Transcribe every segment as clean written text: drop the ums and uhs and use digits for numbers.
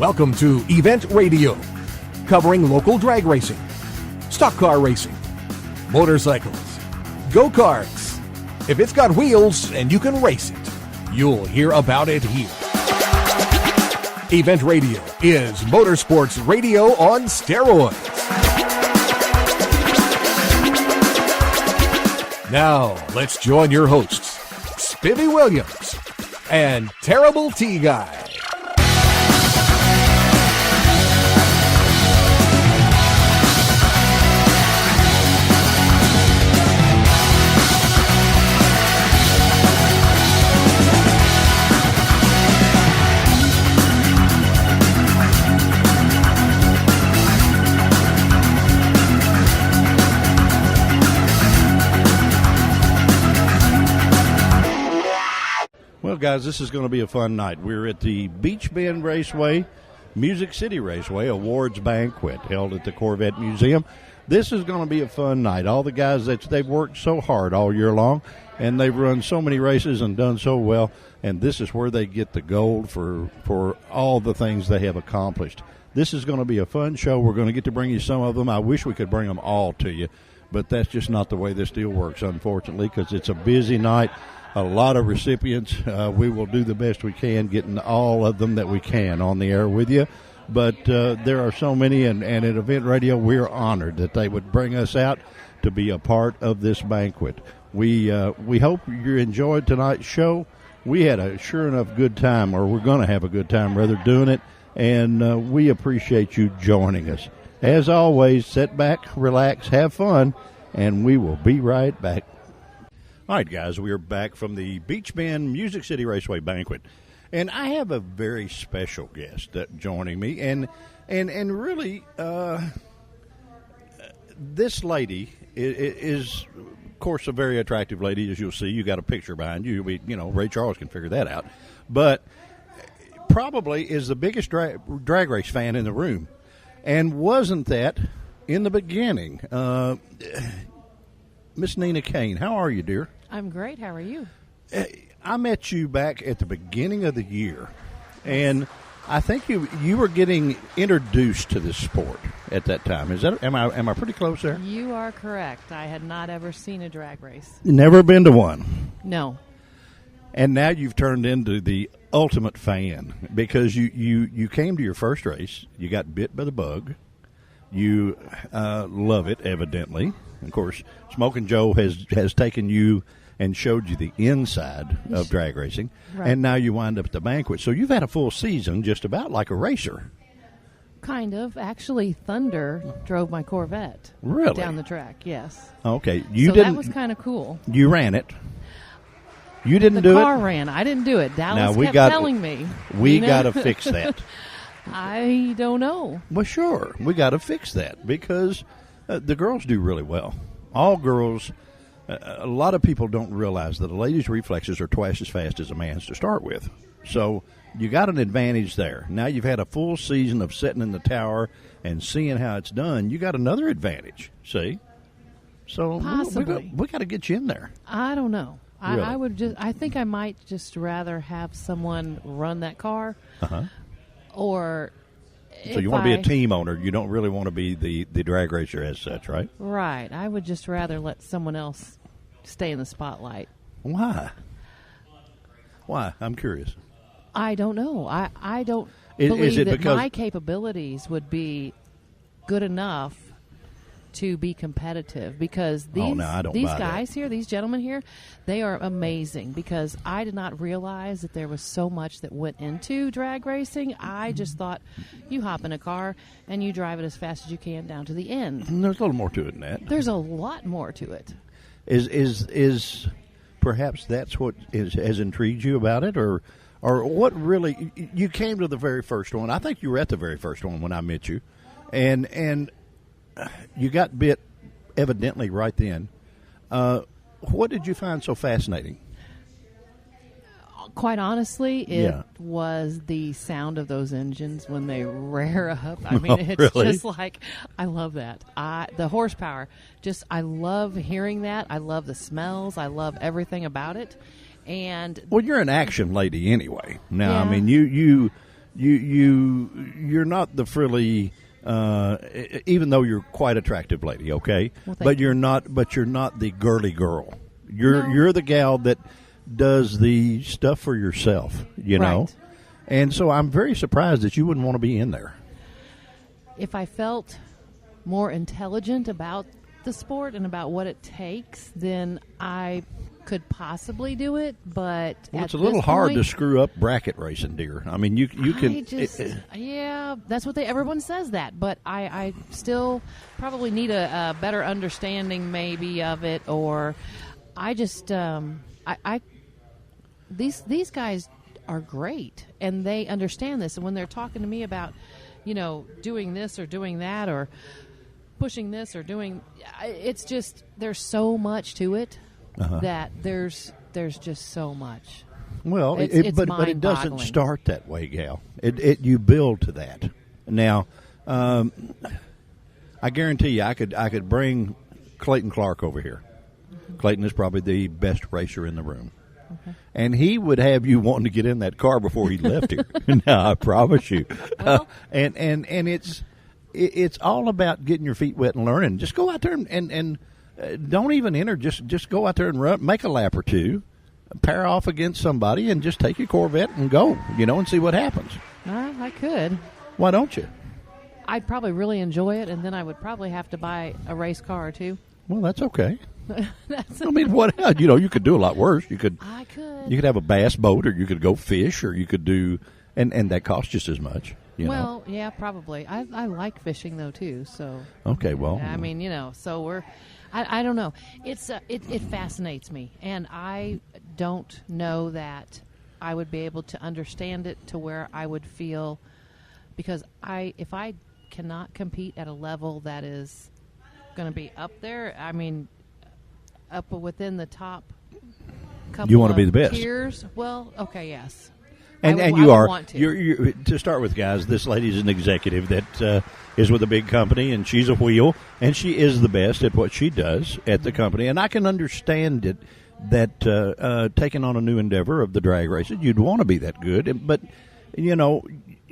Welcome to Event Radio, covering local drag racing, stock car racing, motorcycles, go-karts. If it's got wheels and you can race it, you'll hear about it here. Event Radio is motorsports radio on steroids. Now, let's join your hosts, Spivvy Williams and Terrible T Guy. Well, guys, this is going to be a fun night. We're at the Beach Bend Raceway, Music City Raceway Awards Banquet held at the Corvette Museum. This is going to be a fun night. All the guys, they've worked so hard all year long, and they've run so many races and done so well, and this is where they get the gold for all the things they have accomplished. This is going to be a fun show. We're going to get to bring you some of them. I wish we could bring them all to you, but that's just not the way this deal works, unfortunately, because it's a busy night. A lot of recipients. We will do the best we can getting all of them that we can on the air with you. But there are so many, and at Event Radio, we're honored that they would bring us out to be a part of this banquet. We hope you enjoyed tonight's show. We had a sure enough good time, or we're going to have a good time, rather, doing it, and we appreciate you joining us. As always, sit back, relax, have fun, and we will be right back. All right, guys, we are back from the Beach Bend Music City Raceway Banquet, and I have a very special guest joining me, and really, this lady is, of course, a very attractive lady, as you'll see. You got a picture behind you. Ray Charles can figure that out, but probably is the biggest drag race fan in the room, and wasn't that in the beginning. Miss Nina Kane, how are you, dear? I'm great. How are you? I met you back at the beginning of the year, and I think you were getting introduced to this sport at that time. Am I pretty close there? You are correct. I had not ever seen a drag race. Never been to one? No. And now you've turned into the ultimate fan because you came to your first race. You got bit by the bug. You love it, evidently. Of course, Smokin' Joe has taken you and showed you the inside of drag racing, right. And now you wind up at the banquet. So you've had a full season just about like a racer. Kind of. Actually, Thunder drove my Corvette down the track, yes. Okay. That was kind of cool. You ran it. You didn't do it? The car ran. I didn't do it. Dallas kept telling me. We got to fix that. I don't know. Well, sure. We got to fix that because the girls do really well. All girls, a lot of people don't realize that a lady's reflexes are twice as fast as a man's to start with. So you got an advantage there. Now you've had a full season of sitting in the tower and seeing how it's done. You got another advantage, see? So possibly. We got to get you in there. I don't know. Really? I think I might just rather have someone run that car. Uh-huh. Or so you want to be a team owner. You don't really want to be the drag racer as such, right? Right. I would just rather let someone else stay in the spotlight. Why? I'm curious. I don't know. I don't believe that my capabilities would be good enough to be competitive because these guys here, these gentlemen here, they are amazing because I did not realize that there was so much that went into drag racing. I just thought you hop in a car and you drive it as fast as you can down to the end. And there's a little more to it than that. There's a lot more to it. Is perhaps that's what has intrigued you about it, or what really? You came to the very first one. I think you were at the very first one when I met you, and you got bit evidently right then. What did you find so fascinating? Quite honestly, it was the sound of those engines when they rear up. I mean, it's just like, I love that. The horsepower, I love hearing that. I love the smells. I love everything about it. And well, you're an action lady anyway. Now, I mean, you you're not the frilly, even though you're quite attractive lady, okay? Well, you're not the girly girl. No. You're the gal that does the stuff for yourself, you know? Right. And so I'm very surprised that you wouldn't want to be in there. If I felt more intelligent about the sport and about what it takes, then I could possibly do it. But it's a little hard to screw up bracket racing, dear. I mean, you can. Yeah, that's what everyone says that. But I still probably need a better understanding maybe of it, or I just these guys are great and they understand this, and when they're talking to me about, doing this or doing that or pushing this or doing, it's just there's so much to it that there's just so much. Well, but it doesn't start that way, gal. You build to that. Now, I guarantee you, I could bring Clayton Clark over here. Clayton is probably the best racer in the room. Okay. And he would have you wanting to get in that car before he left here. Now, I promise you. Well, and it's all about getting your feet wet and learning. Just go out there and don't even enter. Just go out there and run, make a lap or two, pair off against somebody, and just take your Corvette and go, and see what happens. I could. Why don't you? I'd probably really enjoy it, and then I would probably have to buy a race car or two. Well, that's okay. I mean, what else? You could do a lot worse. You could have a bass boat, or you could go fish, or you could do, and that costs just as much. Well, yeah, probably. I like fishing though too. So okay, well, I mean, so we're. I don't know. It's it fascinates me, and I don't know that I would be able to understand it to where I would feel, because if I cannot compete at a level that is going to be up there, I mean, up within the top couple. You want to be the best. Tiers? Well, okay, yes. And you are. You're, to start with, guys, this lady's an executive that is with a big company, and she's a wheel, and she is the best at what she does at the company. And I can understand it, that taking on a new endeavor of the drag races, you'd want to be that good. But,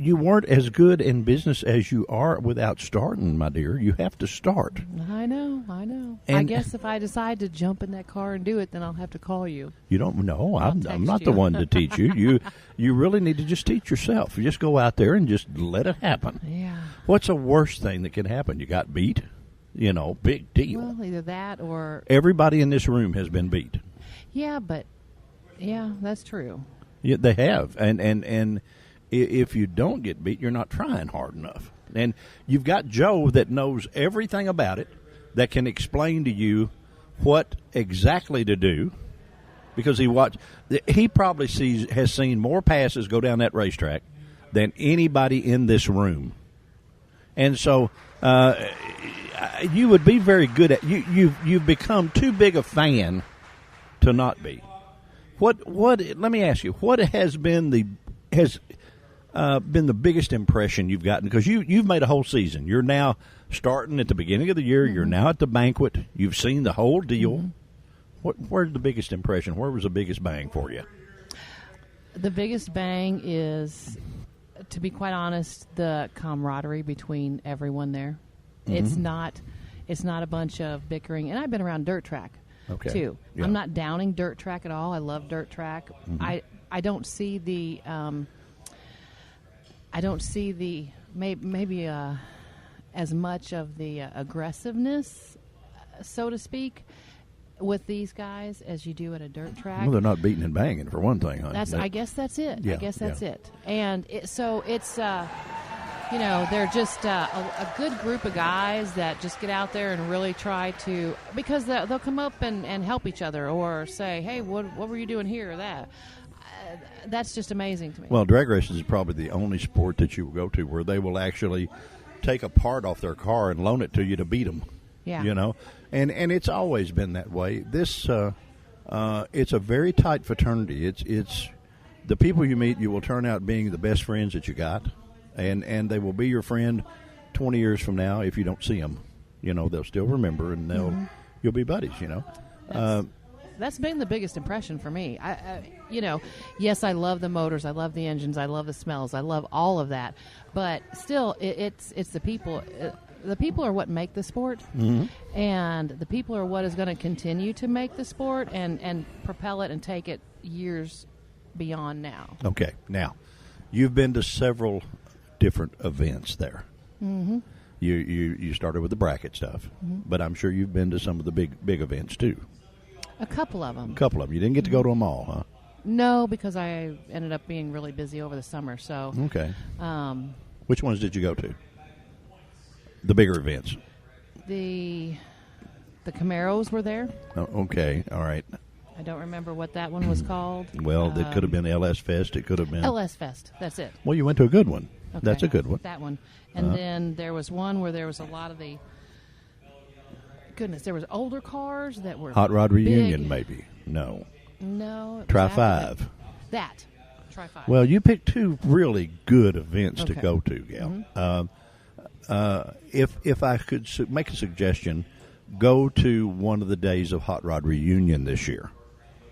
you weren't as good in business as you are without starting, my dear. You have to start. I know. And I guess if I decide to jump in that car and do it, then I'll have to call you. You don't know. I'm not the one to teach you. You really need to just teach yourself. You just go out there and just let it happen. Yeah. What's the worst thing that can happen? You got beat? Big deal. Well, either that or... Everybody in this room has been beat. Yeah, that's true. Yeah, they have. And if you don't get beat, you're not trying hard enough. And you've got Joe that knows everything about it, that can explain to you what exactly to do, because he probably has seen more passes go down that racetrack than anybody in this room. And so you would be very good at you've become too big a fan to not be. What let me ask you, what has been the biggest impression you've gotten? Because you've made a whole season. You're now starting at the beginning of the year. Mm-hmm. You're now at the banquet. You've seen the whole deal. Mm-hmm. Where's the biggest impression? Where was the biggest bang for you? The biggest bang is, to be quite honest, the camaraderie between everyone there. Mm-hmm. It's not a bunch of bickering. And I've been around dirt track too. Yeah. I'm not downing dirt track at all. I love dirt track. Mm-hmm. I don't see the maybe as much of the aggressiveness, so to speak, with these guys as you do at a dirt track. Well, they're not beating and banging, for one thing. I guess that's it. Yeah, I guess that's it. And it's they're just a good group of guys that just get out there and really try to, because they'll come up and help each other, or say, hey, what were you doing here or that. That's just amazing to me. Well, drag racing is probably the only sport that you will go to where they will actually take a part off their car and loan it to you to beat them. Yeah. And it's always been that way. This it's a very tight fraternity. It's the people you meet, you will turn out being the best friends that you got, and they will be your friend 20 years from now if you don't see them. They'll still remember, and you'll be buddies. that's been the biggest impression for me. Yes, I love the motors, I love the engines, I love the smells, I love all of that. But still, it's the people. The people are what make the sport, and the people are what is going to continue to make the sport and propel it and take it years beyond now. Okay, now you've been to several different events there. Mm-hmm. You started with the bracket stuff, but I'm sure you've been to some of the big events too. A couple of them. You didn't get to go to them all, huh? No, because I ended up being really busy over the summer. So okay. Which ones did you go to? The bigger events. The Camaros were there. Oh, okay, all right. I don't remember what that one was called. Well, it could have been LS Fest. It could have been LS Fest. That's it. Well, you went to a good one. Okay. That's a good one. That one. And then there was one where there was a lot of the... Goodness, there was older cars that were Hot Rod Reunion, big. maybe. No. Tri-5. That. Tri-5. Well, you picked two really good events to go to, Gal. If I could make a suggestion, go to one of the days of Hot Rod Reunion this year.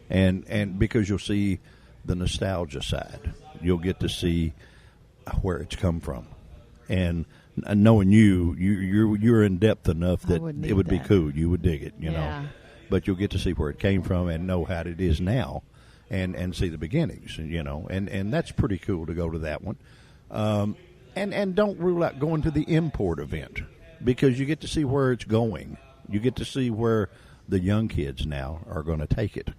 And because you'll see the nostalgia side. You'll get to see where it's come from. And knowing you're in depth enough that it would be cool. You would dig it, you know. But you'll get to see where it came from and know how it is now, and see the beginnings, you know. And that's pretty cool to go to that one. And don't rule out going to the import event, because you get to see where it's going. You get to see where the young kids now are going to take it.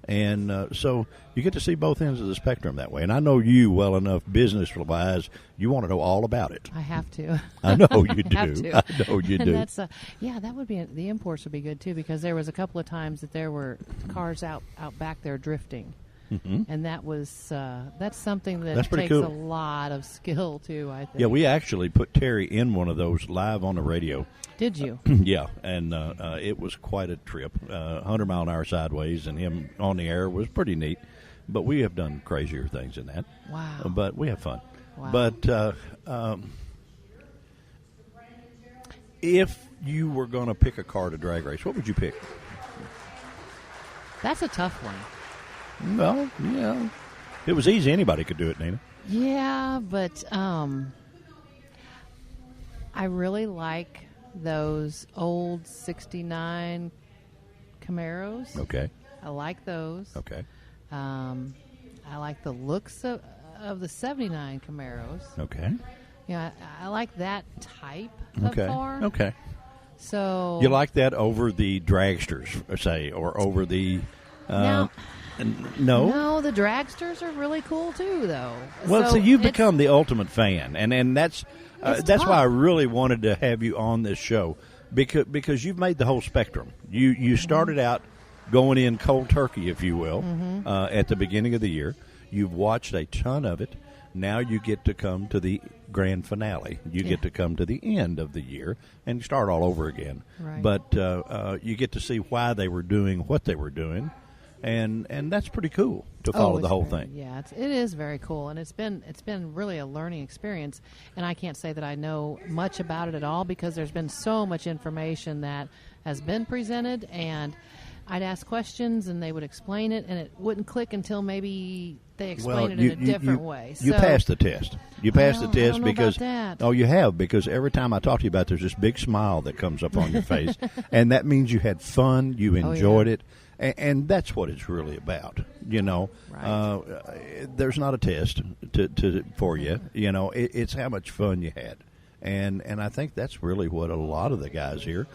And so you get to see both ends of the spectrum that way. And I know you well enough business-wise, you want to know all about it. I have to. I know you do. I know you do. That's that would be, the imports would be good, too, because there was a couple of times that there were cars out back there drifting. Mm-hmm. And that was that's something that takes cool. a lot of skill, too, I think. Yeah, we actually put Terry in one of those live on the radio. Did you? Yeah, and it was quite a trip. 100-mile-an-hour sideways, and him on the air was pretty neat. But we have done crazier things than that. Wow. But we have fun. Wow. But if you were going to pick a car to drag race, what would you pick? That's a tough one. Well, yeah. If it was easy, anybody could do it, Nina. Yeah, but I really like those old 69 Camaros. Okay. I like those. Okay. I like the looks of the 79 Camaros. Okay. Yeah, I like that type of car. Okay. So you like that over the dragsters, say, or over the... No, the dragsters are really cool too, though. Well, so you've become the ultimate fan, and that's why I really wanted to have you on this show, because you've made the whole spectrum. You started out going in cold turkey, if you will, at the beginning of the year. You've watched a ton of it. Now you get to come to the grand finale. You get to come to the end of the year and start all over again. Right. But you get to see why they were doing what they were doing. And that's pretty cool to follow the whole thing. Yeah, it is very cool, and it's been really a learning experience. And I can't say that I know much about it at all, because there's been so much information that has been presented, and I'd ask questions and they would explain it, and it wouldn't click until maybe they explain it in a different way. You passed the test. You passed the test I don't know because about that. Oh, you have, because every time I talk to you about it, there's this big smile that comes up on your face, and that means you had fun, you enjoyed it. And that's what it's really about, you know. Right. There's not a test for you, you know. It's how much fun you had, and I think that's really what a lot of the guys here,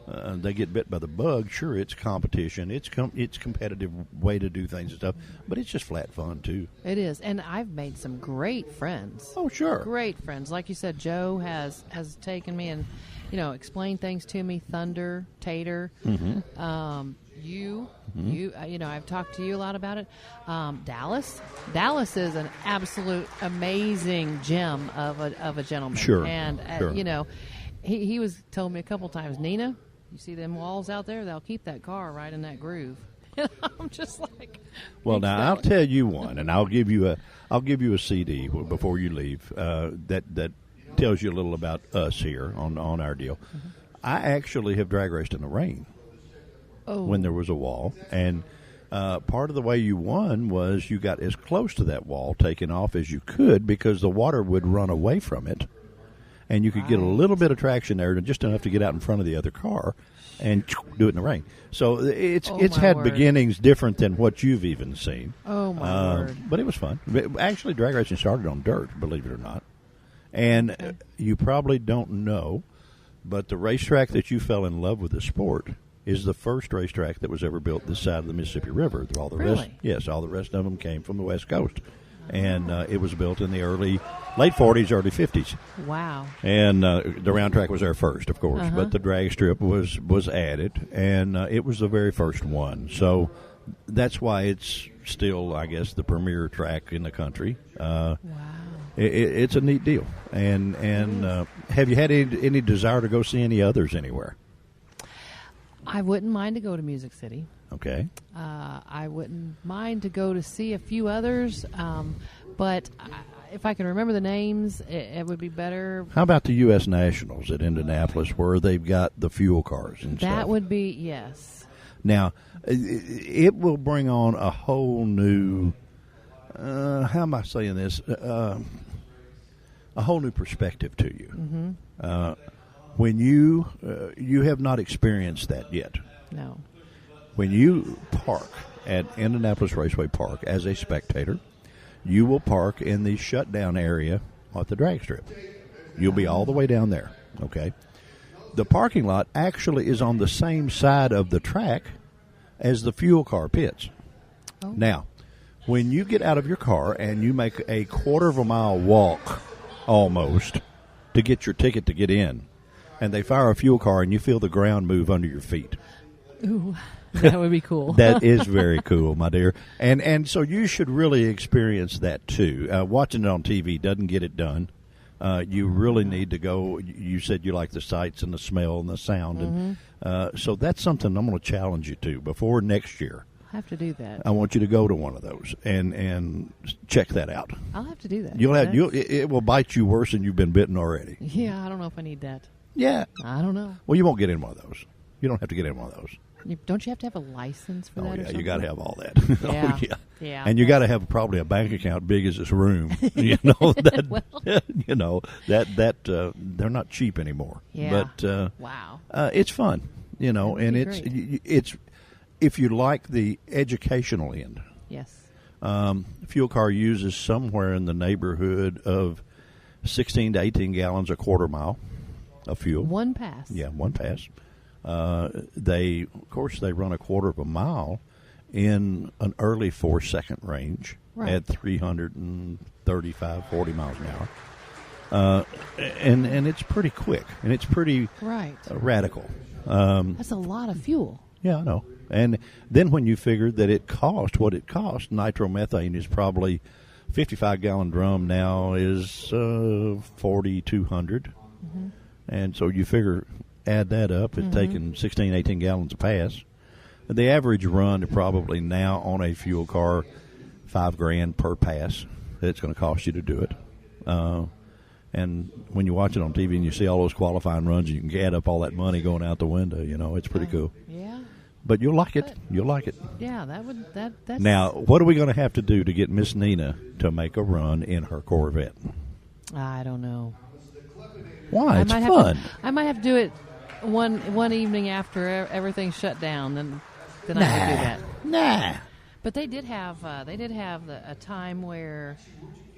they get bit by the bug. Sure, it's competition, it's competitive way to do things and stuff, but it's just flat fun too. It is, and I've made some great friends. Oh, sure, great friends. Like you said, Joe has taken me and explained things to me. Thunder, Tater. Mm-hmm. You I've talked to you a lot about it. Dallas is an absolute amazing gem of a gentleman. Sure, and sure. He was told me a couple times, Nina, you see them walls out there? They'll keep that car right in that groove. I'm just like, well, now I'll tell you one, and I'll give you a CD before you leave that tells you a little about us here on our deal. Mm-hmm. I actually have drag raced in the rain. Oh. When there was a wall, and Part of the way you won was you got as close to that wall taking off as you could because the water would run away from it, and you could get a little bit of traction there, just enough to get out in front of the other car and do it in the rain. So it's had beginnings different than what you've even seen. Oh, my word. But it was fun. Actually, drag racing started on dirt, believe it or not. And you probably don't know, but the racetrack that you fell in love with the sport is the first racetrack that was ever built this side of the Mississippi River. All the rest, yes, all the rest of them came from the West Coast. And it was built in the late 40s, early 50s. Wow. And the round track was there first, of course, but the drag strip was added, and it was the very first one. So that's why it's still, I guess, the premier track in the country. Wow. It's a neat deal. And have you had any desire to go see any others anywhere? I wouldn't mind to go to Music City. Okay. I wouldn't mind to go to see a few others, but if I can remember the names, it would be better. How about the U.S. Nationals at Indianapolis, where they've got the fuel cars and stuff? That would be, yes. Now, it will bring on a whole new, how am I saying this, a whole new perspective to you. Mm-hmm. When you have not experienced that yet. No. When you park at Indianapolis Raceway Park as a spectator, you will park in the shutdown area at the drag strip. You'll be all the way down there, okay? The parking lot actually is on the same side of the track as the fuel car pits. Oh. Now, when you get out of your car and you make a quarter of a mile walk almost to get your ticket to get in, and they fire a fuel car and you feel the ground move under your feet. Ooh, that would be cool. That is very cool, my dear. And so you should really experience that too. Watching it on TV doesn't get it done. You really need to go. You said you like the sights and the smell and the sound. Mm-hmm. And so that's something I'm going to challenge you to before next year. I have to do that. I want you to go to one of those and check that out. I'll have to do that. It will bite you worse than you've been bitten already. Yeah, I don't know if I need that. Yeah. I don't know. Well, you won't get in one of those. You don't have to get in one of those. Don't you have to have a license for that? Oh, yeah, you got to have all that. Yeah. Oh, yeah. Yeah. And you got to have probably a bank account big as this room. You know that. Well. You know that they're not cheap anymore. Yeah. But wow. It's fun. You know, and it's if you like the educational end. Yes. Fuel car uses somewhere in the neighborhood of 16 to 18 gallons a quarter mile of fuel. One pass. Yeah, one pass. They run a quarter of a mile in an early 4-second range at 335, 40 miles an hour. And it's pretty quick, and it's pretty radical. That's a lot of fuel. Yeah, I know. And then when you figure that it cost what it cost, nitromethane is probably 55-gallon drum now is 4,200. Mm-hmm. And so you figure, add that up, it's taking 16, 18 gallons a pass. The average run probably now on a fuel car, $5,000 per pass. It's going to cost you to do it. And when you watch it on TV and you see all those qualifying runs, you can add up all that money going out the window. You know, it's pretty cool. Yeah. But you'll like it. You'll like it. Yeah, that's... Now, what are we going to have to do to get Miss Nina to make a run in her Corvette? I don't know. Why? It's fun. I might have to do it one evening after everything's shut down. Then I could do that. Nah. But they did have a time where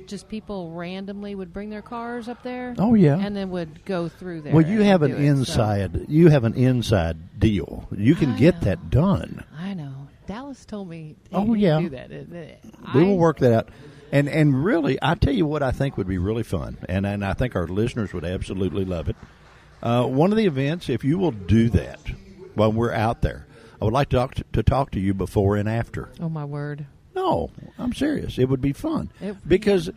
just people randomly would bring their cars up there. Oh yeah, and then would go through there. Well, you have an inside. You have an inside deal. You can get that done. I know. Dallas told me. Oh yeah, do that. We will work that out. And really, I tell you what I think would be really fun, and I think our listeners would absolutely love it. One of the events, if you will do that while we're out there, I would like to talk to you before and after. Oh, my word. No, I'm serious. It would be fun because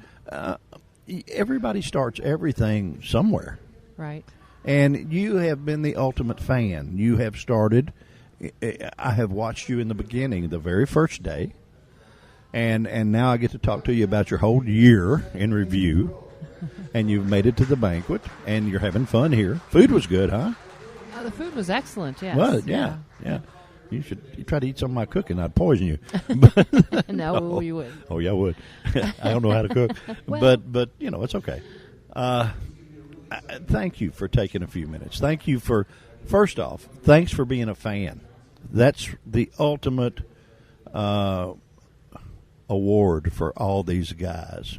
everybody starts everything somewhere. Right. And you have been the ultimate fan. You have started. I have watched you in the beginning, the very first day. And now I get to talk to you about your whole year in review. And you've made it to the banquet, and you're having fun here. Food was good, huh? The food was excellent, yes. Well, yeah. You should try to eat some of my cooking. I'd poison you. No, you wouldn't. Oh, yeah, I would. I don't know how to cook. Well, but it's okay. Thank you for taking a few minutes. Thank you for, first off, thanks for being a fan. That's the ultimate award for all these guys.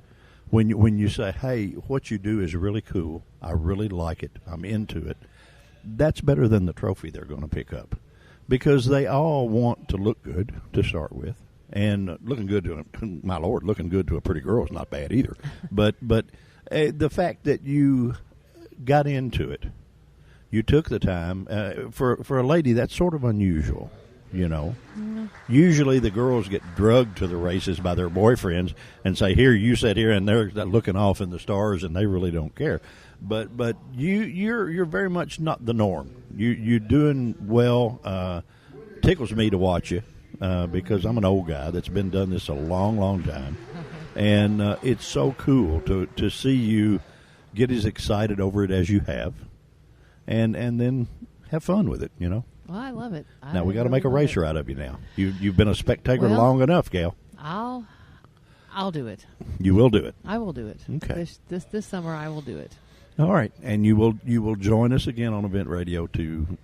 When you say, hey, what you do is really cool, I really like it, I'm into it, that's better than the trophy they're going to pick up. Because they all want to look good to start with. And looking good looking good to a pretty girl is not bad either. But the fact that you got into it, you took the time, for a lady, that's sort of unusual. Usually the girls get drugged to the races by their boyfriends and say, here, you sit here, and they're looking off in the stars and they really don't care. But you're very much not the norm. You're doing well. Tickles me to watch you because I'm an old guy that's been done this a long, long time. And it's so cool to see you get as excited over it as you have and then have fun with it, Well, I love it. Now we got to make a racer out of you. Now you've been a spectator long enough, Gail. I'll do it. You will do it. I will do it. Okay. This summer I will do it. All right, and you will join us again on Event Radio to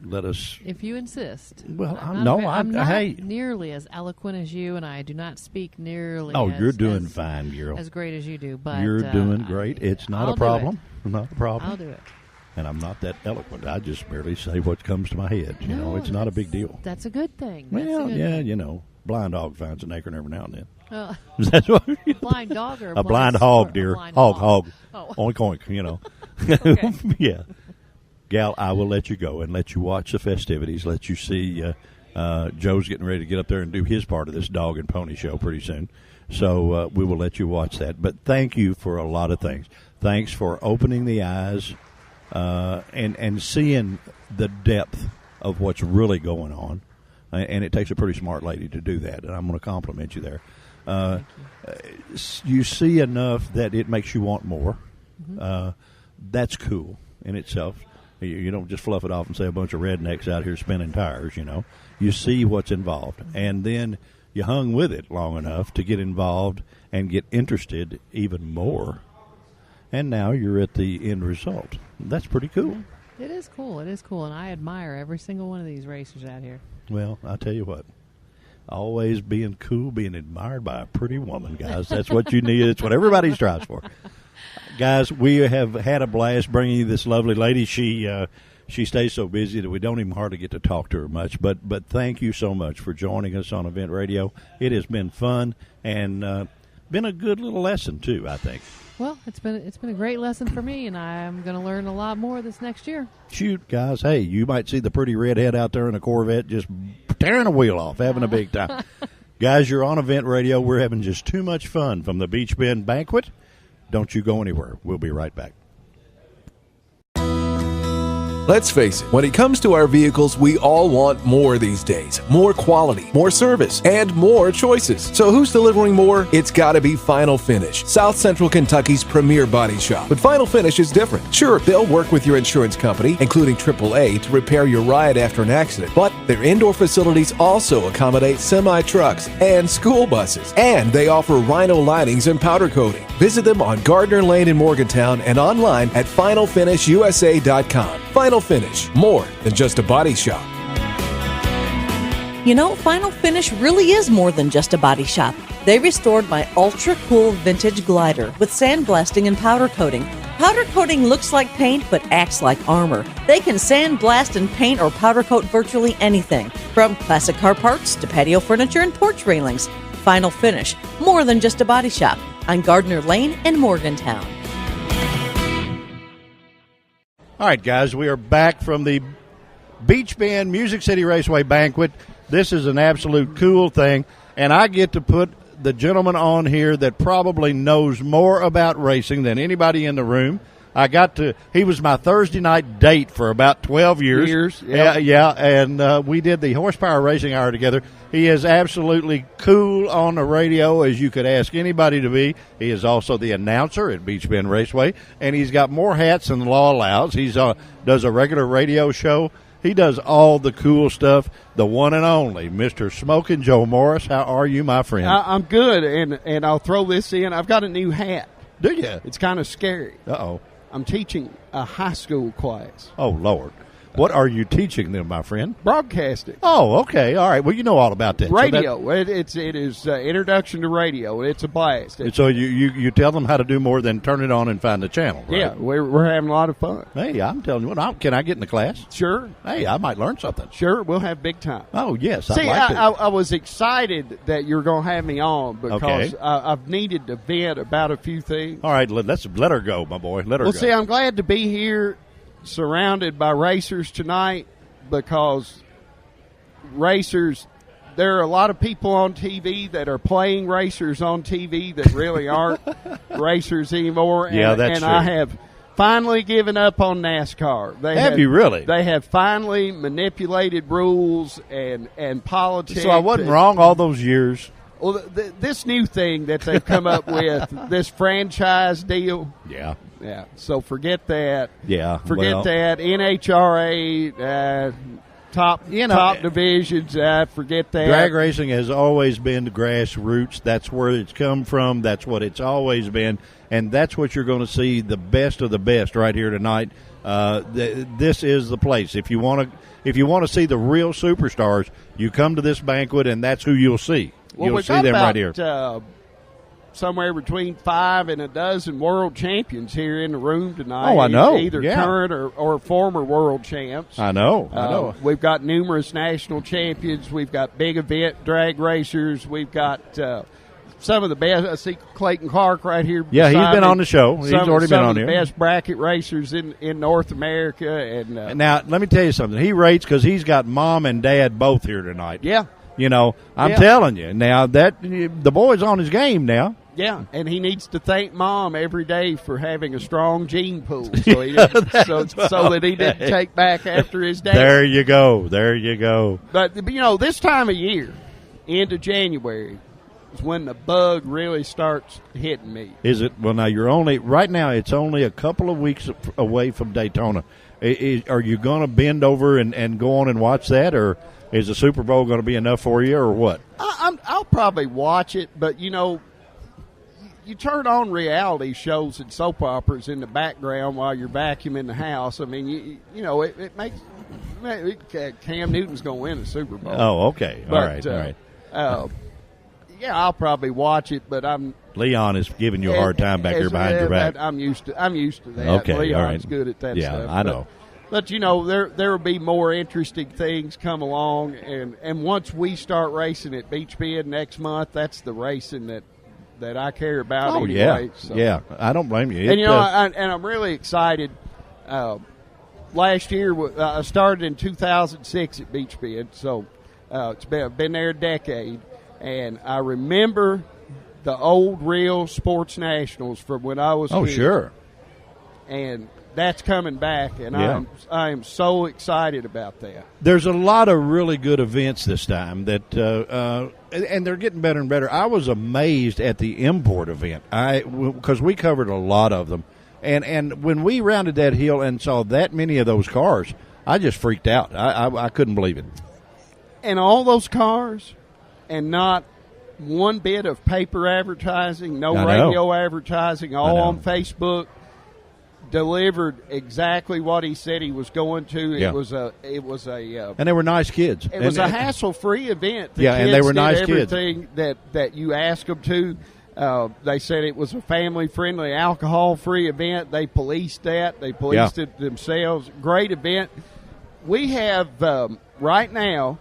let us. If you insist. Well, I'm not nearly as eloquent as you, and I do not speak nearly. Oh, you're doing fine, girl. As great as you do, but you're doing great. It's not a problem. Not a problem. I'll do it. And I'm not that eloquent. I just merely say what comes to my head. It's not a big deal. That's a good thing. Well, yeah, blind dog finds an acorn every now and then. That's what blind dog or a blind hog, dear. Hog. Oh. Oink, oink, Okay. Yeah. Gal, I will let you go and let you watch the festivities, let you see Joe's getting ready to get up there and do his part of this dog and pony show pretty soon. So we will let you watch that. But thank you for a lot of things. Thanks for opening the eyes and seeing the depth of what's really going on. And it takes a pretty smart lady to do that, and I'm going to compliment you there. You see enough that it makes you want more. Mm-hmm. That's cool in itself. You don't just fluff it off and say a bunch of rednecks out here spinning tires, You see what's involved. And then you hung with it long enough to get involved and get interested even more. And now you're at the end result. That's pretty cool. It is cool. It is cool. And I admire every single one of these racers out here. Well, I'll tell you what. Always being cool, being admired by a pretty woman, guys. That's what you need. It's what everybody strives for. Guys, we have had a blast bringing you this lovely lady. She stays so busy that we don't even hardly get to talk to her much. But thank you so much for joining us on Event Radio. It has been fun and been a good little lesson, too, I think. Well, it's been a great lesson for me, and I'm going to learn a lot more this next year. Shoot, guys, hey, you might see the pretty redhead out there in a Corvette just tearing a wheel off, having a big time. Guys, you're on Event Radio. We're having just too much fun from the Beach Bend Banquet. Don't you go anywhere. We'll be right back. Let's face it, when it comes to our vehicles, we all want more these days. More quality, more service, and more choices. So who's delivering more? It's gotta be Final Finish, South Central Kentucky's premier body shop. But Final Finish is different. Sure, they'll work with your insurance company, including AAA, to repair your ride after an accident. But their indoor facilities also accommodate semi-trucks and school buses. And they offer Rhino linings and powder coating. Visit them on Gardner Lane in Morgantown and online at FinalFinishUSA.com. Final Finish, more than just a body shop. Final Finish really is more than just a body shop. They restored my ultra-cool vintage glider with sandblasting and powder coating. Powder coating looks like paint but acts like armor. They can sandblast and paint or powder coat virtually anything, from classic car parts to patio furniture and porch railings. Final Finish, more than just a body shop, on Gardner Lane in Morgantown. All right, guys, we are back from the Beach Bend Music City Raceway Banquet. This is an absolute cool thing, and I get to put the gentleman on here that probably knows more about racing than anybody in the room. He was my Thursday night date for about 12 years. Yeah, and we did the Horsepower Racing Hour together. He is absolutely cool on the radio as you could ask anybody to be. He is also the announcer at Beach Bend Raceway, and he's got more hats than the law allows. He's does a regular radio show, He does all the cool stuff. The one and only Mr. Smokin' Joe Morris. How are you, my friend? I'm good, and I'll throw this in. I've got a new hat. Do you? It's kind of scary. Uh-oh. I'm teaching a high school class. Oh, Lord. What are you teaching them, my friend? Broadcasting. Oh, okay. All right. Well, you know all about that. Radio. So it is introduction to radio. It's a blast. So you tell them how to do more than turn it on and find the channel, right? Yeah, we're having a lot of fun. Hey, I'm telling you what. Can I get in the class? Sure. Hey, I might learn something. Sure, we'll have big time. Oh, yes. See, I was excited that you're going to have me on because I've needed to vent about a few things. All right, let's let her go, my boy. Let her go. Well, see, I'm glad to be here surrounded by racers tonight because racers, there are a lot of people on TV that are playing racers on TV that really aren't racers anymore. Yeah, that's true. I have finally given up on NASCAR. Have you really? They have finally manipulated rules and politics. So I wasn't wrong all those years. Well, this new thing that they've come up with, this franchise deal. Yeah. Yeah, so forget that. Yeah, forget that. NHRA, top divisions. Forget that. Drag racing has always been grassroots. That's where it's come from. That's what it's always been, and that's what you're going to see the best of the best right here tonight. This is the place. If you want to see the real superstars, you come to this banquet, and that's who you'll see. Well, you'll see them right here. Somewhere between 5 and a dozen world champions here in the room tonight. Oh, I know. Either current or former world champs. I know. We've got numerous national champions. We've got big event drag racers. We've got some of the best. I see Clayton Clark right here. Yeah, he's been on the show. He's already been on here. Some of the best bracket racers in North America. And now, let me tell you something. He rates because he's got mom and dad both here tonight. Yeah. You know, I'm telling you. Now, the boy's on his game now. Yeah, and he needs to thank Mom every day for having a strong gene pool so that he didn't take back after his dad. There you go. But, this time of year, into January, is when the bug really starts hitting me. Is it? Well, now, right now, it's only a couple of weeks away from Daytona. Are you going to bend over and go on and watch that, or is the Super Bowl going to be enough for you, or what? I'll probably watch it, but, you turn on reality shows and soap operas in the background while you're vacuuming the house. I mean, it makes Cam Newton's going to win a Super Bowl. Oh, okay. All right. I'll probably watch it, but Leon is giving you a hard time back there behind your back. I'm used to that. Okay, Leon's all right. good at that stuff. Yeah, I know. But there will be more interesting things come along, and once we start racing at Beach Bend next month, that's the racing that I care about. Oh, anyway. Yeah. I don't blame you. And I'm really excited. Last year, I started in 2006 at Beach Bend, so it's been there a decade, and I remember the old real sports nationals from when I was. Oh, kid. Sure. And that's coming back, and I am so excited about that. There's a lot of really good events this time and they're getting better and better. I was amazed at the import event because we covered a lot of them, and when we rounded that hill and saw that many of those cars, I just freaked out. I couldn't believe it. And all those cars, and not one bit of paper advertising, no radio advertising, all on Facebook. Delivered exactly what he said he was going to. Yeah. It was a and they were nice kids. It was a hassle-free event. And they were nice kids. Everything that you asked them to. They said it was a family-friendly, alcohol-free event. They policed that. They policed it themselves. Great event. We have right now,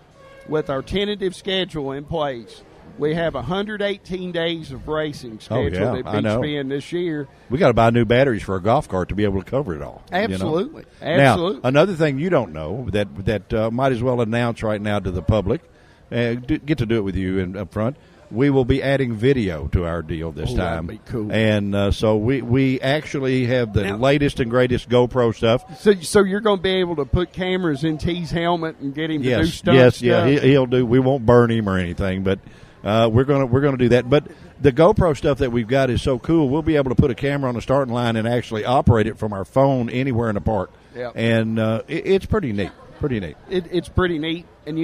with our tentative schedule in place, we have 118 days of racing scheduled at Beach Bend this year. We got to buy new batteries for a golf cart to be able to cover it all. Absolutely. Now, another thing you don't know that might as well announce right now to the public, get to do it with you up front. We will be adding video to our deal this time. That'd be cool. And so we actually have the latest and greatest GoPro stuff. So you're going to be able to put cameras in T's helmet and get him to do stuff? Yes, he'll do. We won't burn him or anything, but we're gonna do that. But the GoPro stuff that we've got is so cool. We'll be able to put a camera on the starting line and actually operate it from our phone anywhere in the park. Yep. And it's pretty neat. Pretty neat. It's pretty neat. And,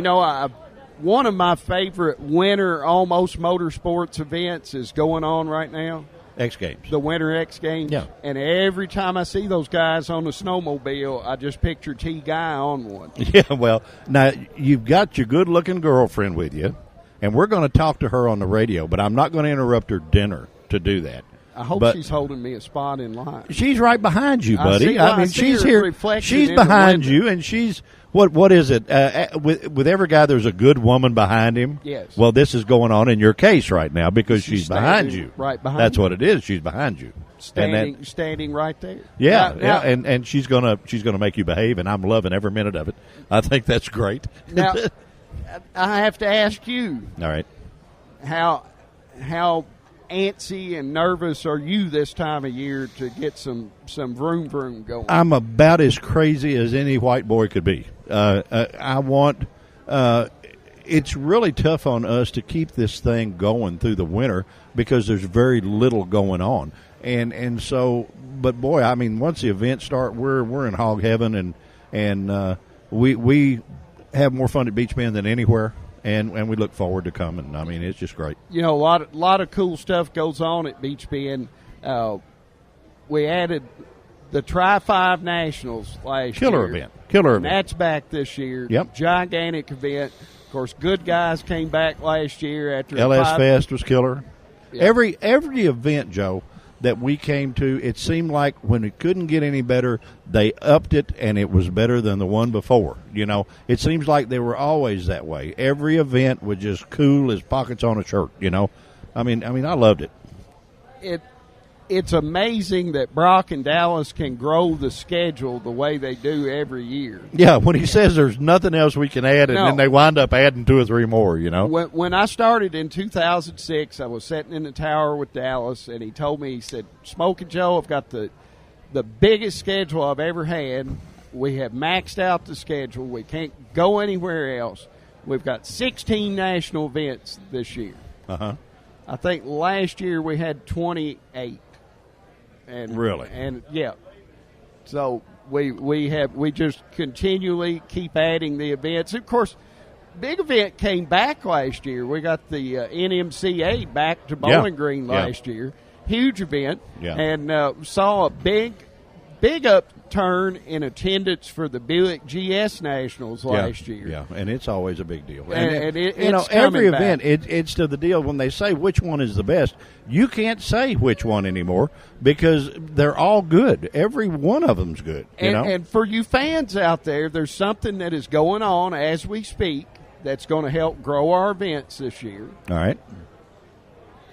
one of my favorite winter almost motorsports events is going on right now. X Games. The Winter X Games. Yeah. And every time I see those guys on the snowmobile, I just picture T. Guy on one. Yeah, well, now you've got your good-looking girlfriend with you, and we're going to talk to her on the radio, but I'm not going to interrupt her dinner to do that. I hope she's holding me a spot in line. She's right behind you, buddy. I mean, she's here. She's in behind you, and she's what is it? With every guy, there's a good woman behind him. Yes. Well, this is going on in your case right now because she's behind you. Right behind. That's what it is. She's behind you. Standing right there. Yeah, yeah, and she's gonna make you behave, and I'm loving every minute of it. I think that's great. Now, I have to ask you. All right. How antsy and nervous are you this time of year to get some vroom vroom going? I'm about as crazy as any white boy could be. I want. It's really tough on us to keep this thing going through the winter because there's very little going on, and so. But boy, I mean, once the events start, we're in hog heaven, and we have more fun at Beach Bend than anywhere. And we look forward to coming. I mean, it's just great. A lot of cool stuff goes on at Beach Bend. We added the Tri-5 Nationals last year. Killer event. That's back this year. Yep. Gigantic event. Of course, good guys came back last year after LS Fest was killer. Yep. Every event, Joe, that we came to, it seemed like when it couldn't get any better, they upped it, and it was better than the one before. It seems like they were always that way. Every event was just cool as pockets on a shirt. I mean, I loved it. It's amazing that Brock and Dallas can grow the schedule the way they do every year. Yeah, when he says there's nothing else we can add, and then they wind up adding 2 or 3 more, When I started in 2006, I was sitting in the tower with Dallas, and he said, Smoky Joe, I've got the biggest schedule I've ever had. We have maxed out the schedule. We can't go anywhere else. We've got 16 national events this year. Uh-huh. I think last year we had 28. And really? And yeah. So we just continually keep adding the events. Of course, big event came back last year. We got the NMCA back to Bowling Green last year. Huge event. Yeah. And saw a big upturn in attendance for the Buick GS Nationals last year. Yeah, and it's always a big deal. And every event, it's to the deal when they say which one is the best. You can't say which one anymore because they're all good. Every one of them's good. And for you fans out there, there's something that is going on as we speak that's going to help grow our events this year. All right.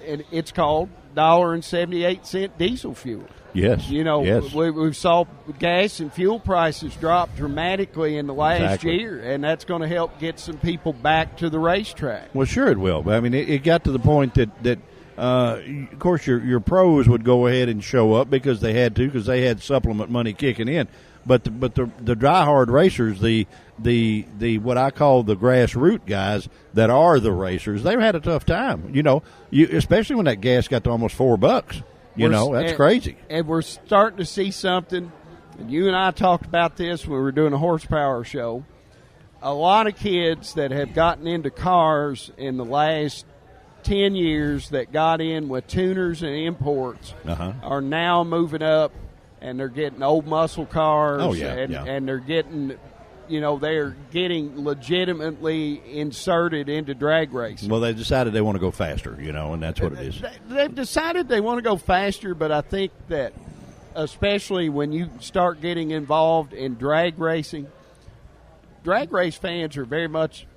And it's called $1.78 diesel fuel. Yes. Yes. We saw gas and fuel prices drop dramatically in the last year, and that's going to help get some people back to the racetrack. Well, sure it will. I mean, it got to the point that of course, your pros would go ahead and show up because they had to, because they had supplement money kicking in. But the diehard racers, the what I call the grassroots guys that are the racers, they've had a tough time. Especially when that gas got to almost $4. That's crazy. And we're starting to see something, and you and I talked about this when we were doing a horsepower show. A lot of kids that have gotten into cars in the last 10 years that got in with tuners and imports are now moving up, and they're getting old muscle cars. Oh, yeah, and they're getting... they're getting legitimately inserted into drag racing. Well, they decided they want to go faster, and that's what it is. They've decided they want to go faster, but I think that especially when you start getting involved in drag racing, drag race fans are very much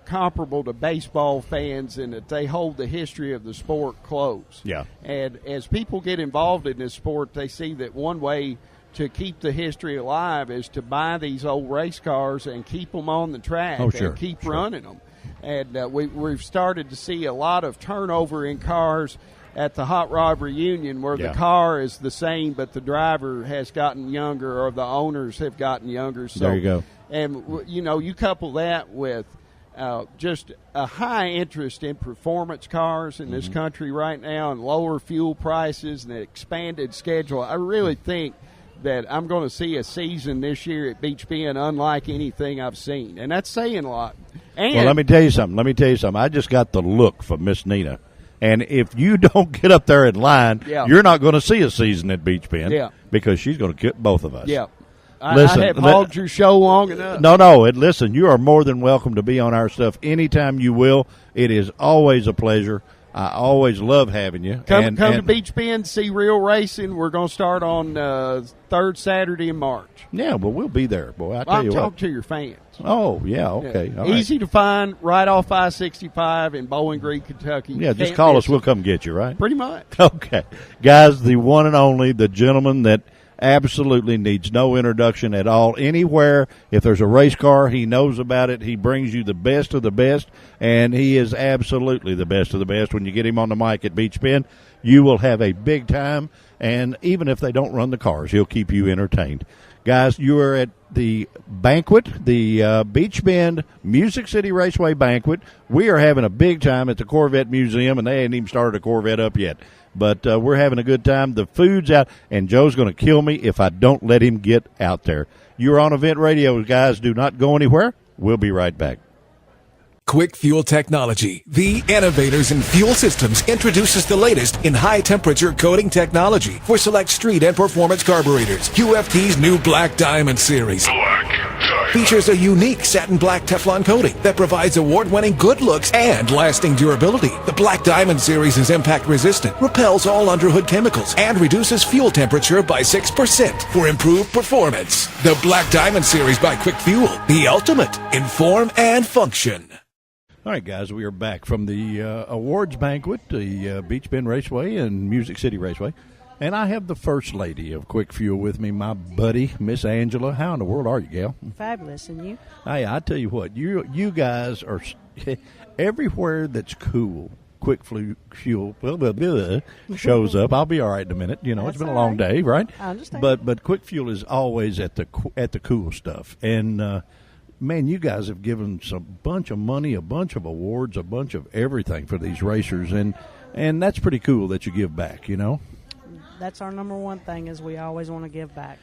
comparable to baseball fans in that they hold the history of the sport close. Yeah. And as people get involved in this sport, they see that one way to keep the history alive is to buy these old race cars and keep them on the track and keep running them. And we've started to see a lot of turnover in cars at the Hot Rod Reunion where the car is the same but the driver has gotten younger or the owners have gotten younger. So, there you go. And, you couple that with just a high interest in performance cars in this country right now and lower fuel prices and an expanded schedule. I really think that I'm going to see a season this year at Beach Bend unlike anything I've seen, and that's saying a lot. And well, let me tell you something. I just got the look from Miss Nina, and if you don't get up there in line, you're not going to see a season at Beach Bend because she's going to get both of us. Yeah. Listen, I have hogged your show long enough. No. Listen, you are more than welcome to be on our stuff anytime you will. It is always a pleasure. I always love having you. Come to Beach Bend, see real racing. We're going to start on third Saturday in March. Yeah, well, we'll be there, boy. I tell you what. Talk to your fans. Oh, yeah, okay. Yeah. Easy to find, right off I-65 in Bowling Green, Kentucky. Yeah, just call us. We'll come get you, right? Pretty much. Okay. Guys, the one and only, the gentleman that absolutely needs no introduction at all anywhere. If there's a race car, he knows about it. He brings you the best of the best, and he is absolutely the best of the best. When you get him on the mic at Beach Bend, you will have a big time, and even if they don't run the cars, he'll keep you entertained. Guys, you are at the banquet, the Beach Bend Music City Raceway banquet. We are having a big time at the Corvette Museum, and they ain't even started a Corvette up yet. But we're having a good time. The food's out, and Joe's going to kill me if I don't let him get out there. You're on Event Radio, guys. Do not go anywhere. We'll be right back. Quick Fuel Technology, the innovators in fuel systems, introduces the latest in high-temperature coating technology for select street and performance carburetors. QFT's new Black Diamond series features a unique satin black Teflon coating that provides award-winning good looks and lasting durability. The Black Diamond series is impact-resistant, repels all underhood chemicals, and reduces fuel temperature by 6% for improved performance. The Black Diamond series by Quick Fuel, the ultimate in form and function. All right, guys, we are back from the awards banquet, the Beach Bend Raceway and Music City Raceway. And I have the First Lady of Quick Fuel with me, my buddy, Miss Angela. How in the world are you, gal? Fabulous, and you? Hey, I tell you what, you guys are everywhere that's cool. Quick Fuel shows up. I'll be all right in a minute. You know, That's it's been a long day, right? I understand. But Quick Fuel is always at the cool stuff. And man, you guys have given a bunch of money, a bunch of awards, a bunch of everything for these racers, and that's pretty cool that you give back, you know? That's our number one thing is we always want to give back.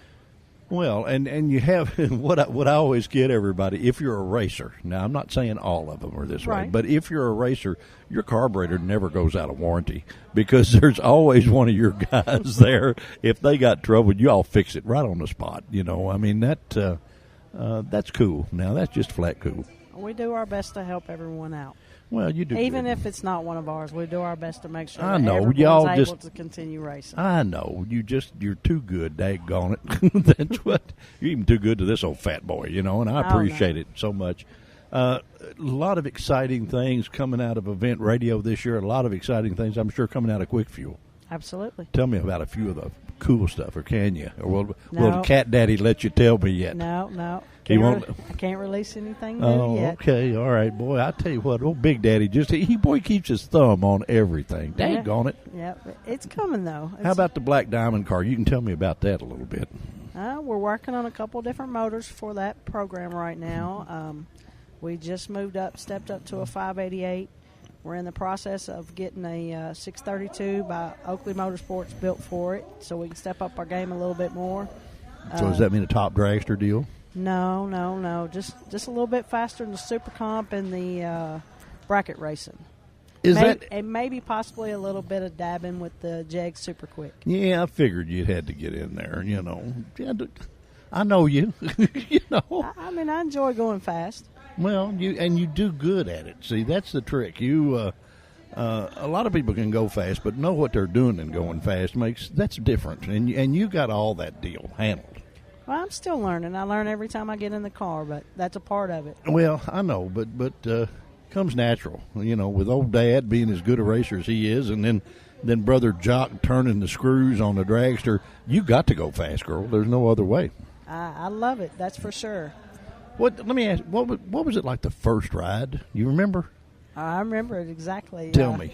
Well, and you have what I always get everybody, if you're a racer, now I'm not saying all of them are this way, but if you're a racer, your carburetor never goes out of warranty because there's always one of your guys there. If they got trouble, you all fix it right on the spot, you know? I mean, that's cool. Now, that's just flat cool. We do our best to help everyone out. Well, you do. Even if it's not one of ours, we do our best to make sure I know. everyone's Y'all able just, to continue racing. I know. You're too good, daggone it. That's what. You're even too good to this old fat boy, you know, and I appreciate it so much. A lot of exciting things coming out of Event Radio this year. A lot of exciting things, I'm sure, coming out of Quick Fuel. Absolutely. Tell me about a few of the cool stuff, or can you? Or will Cat Daddy let you tell me yet? No. He won't. I can't release anything new yet. Okay, all right, boy. I tell you what, old Big Daddy he keeps his thumb on everything. Daggone it. Yeah, it's coming though. How about the Black Diamond car? You can tell me about that a little bit. We're working on a couple different motors for that program right now. We just stepped up to a 588. We're in the process of getting a 632 by Oakley Motorsports built for it, so we can step up our game a little bit more. So does that mean a top dragster deal? No. Just a little bit faster than the Super Comp and the bracket racing. And maybe possibly a little bit of dabbing with the Jeg Super Quick. Yeah, I figured you had to get in there. You know, I know you. You know, I mean, I enjoy going fast. Well, you do good at it. See, that's the trick. A lot of people can go fast, but know what they're doing and going fast that's different. And you got all that deal handled. Well, I'm still learning. I learn every time I get in the car, but that's a part of it. Well, I know, but comes natural. You know, with old Dad being as good a racer as he is, and then Brother Jock turning the screws on the dragster, you got to go fast, girl. There's no other way. I love it. That's for sure. Let me ask, what was it like the first ride? You remember? I remember it exactly. Tell me.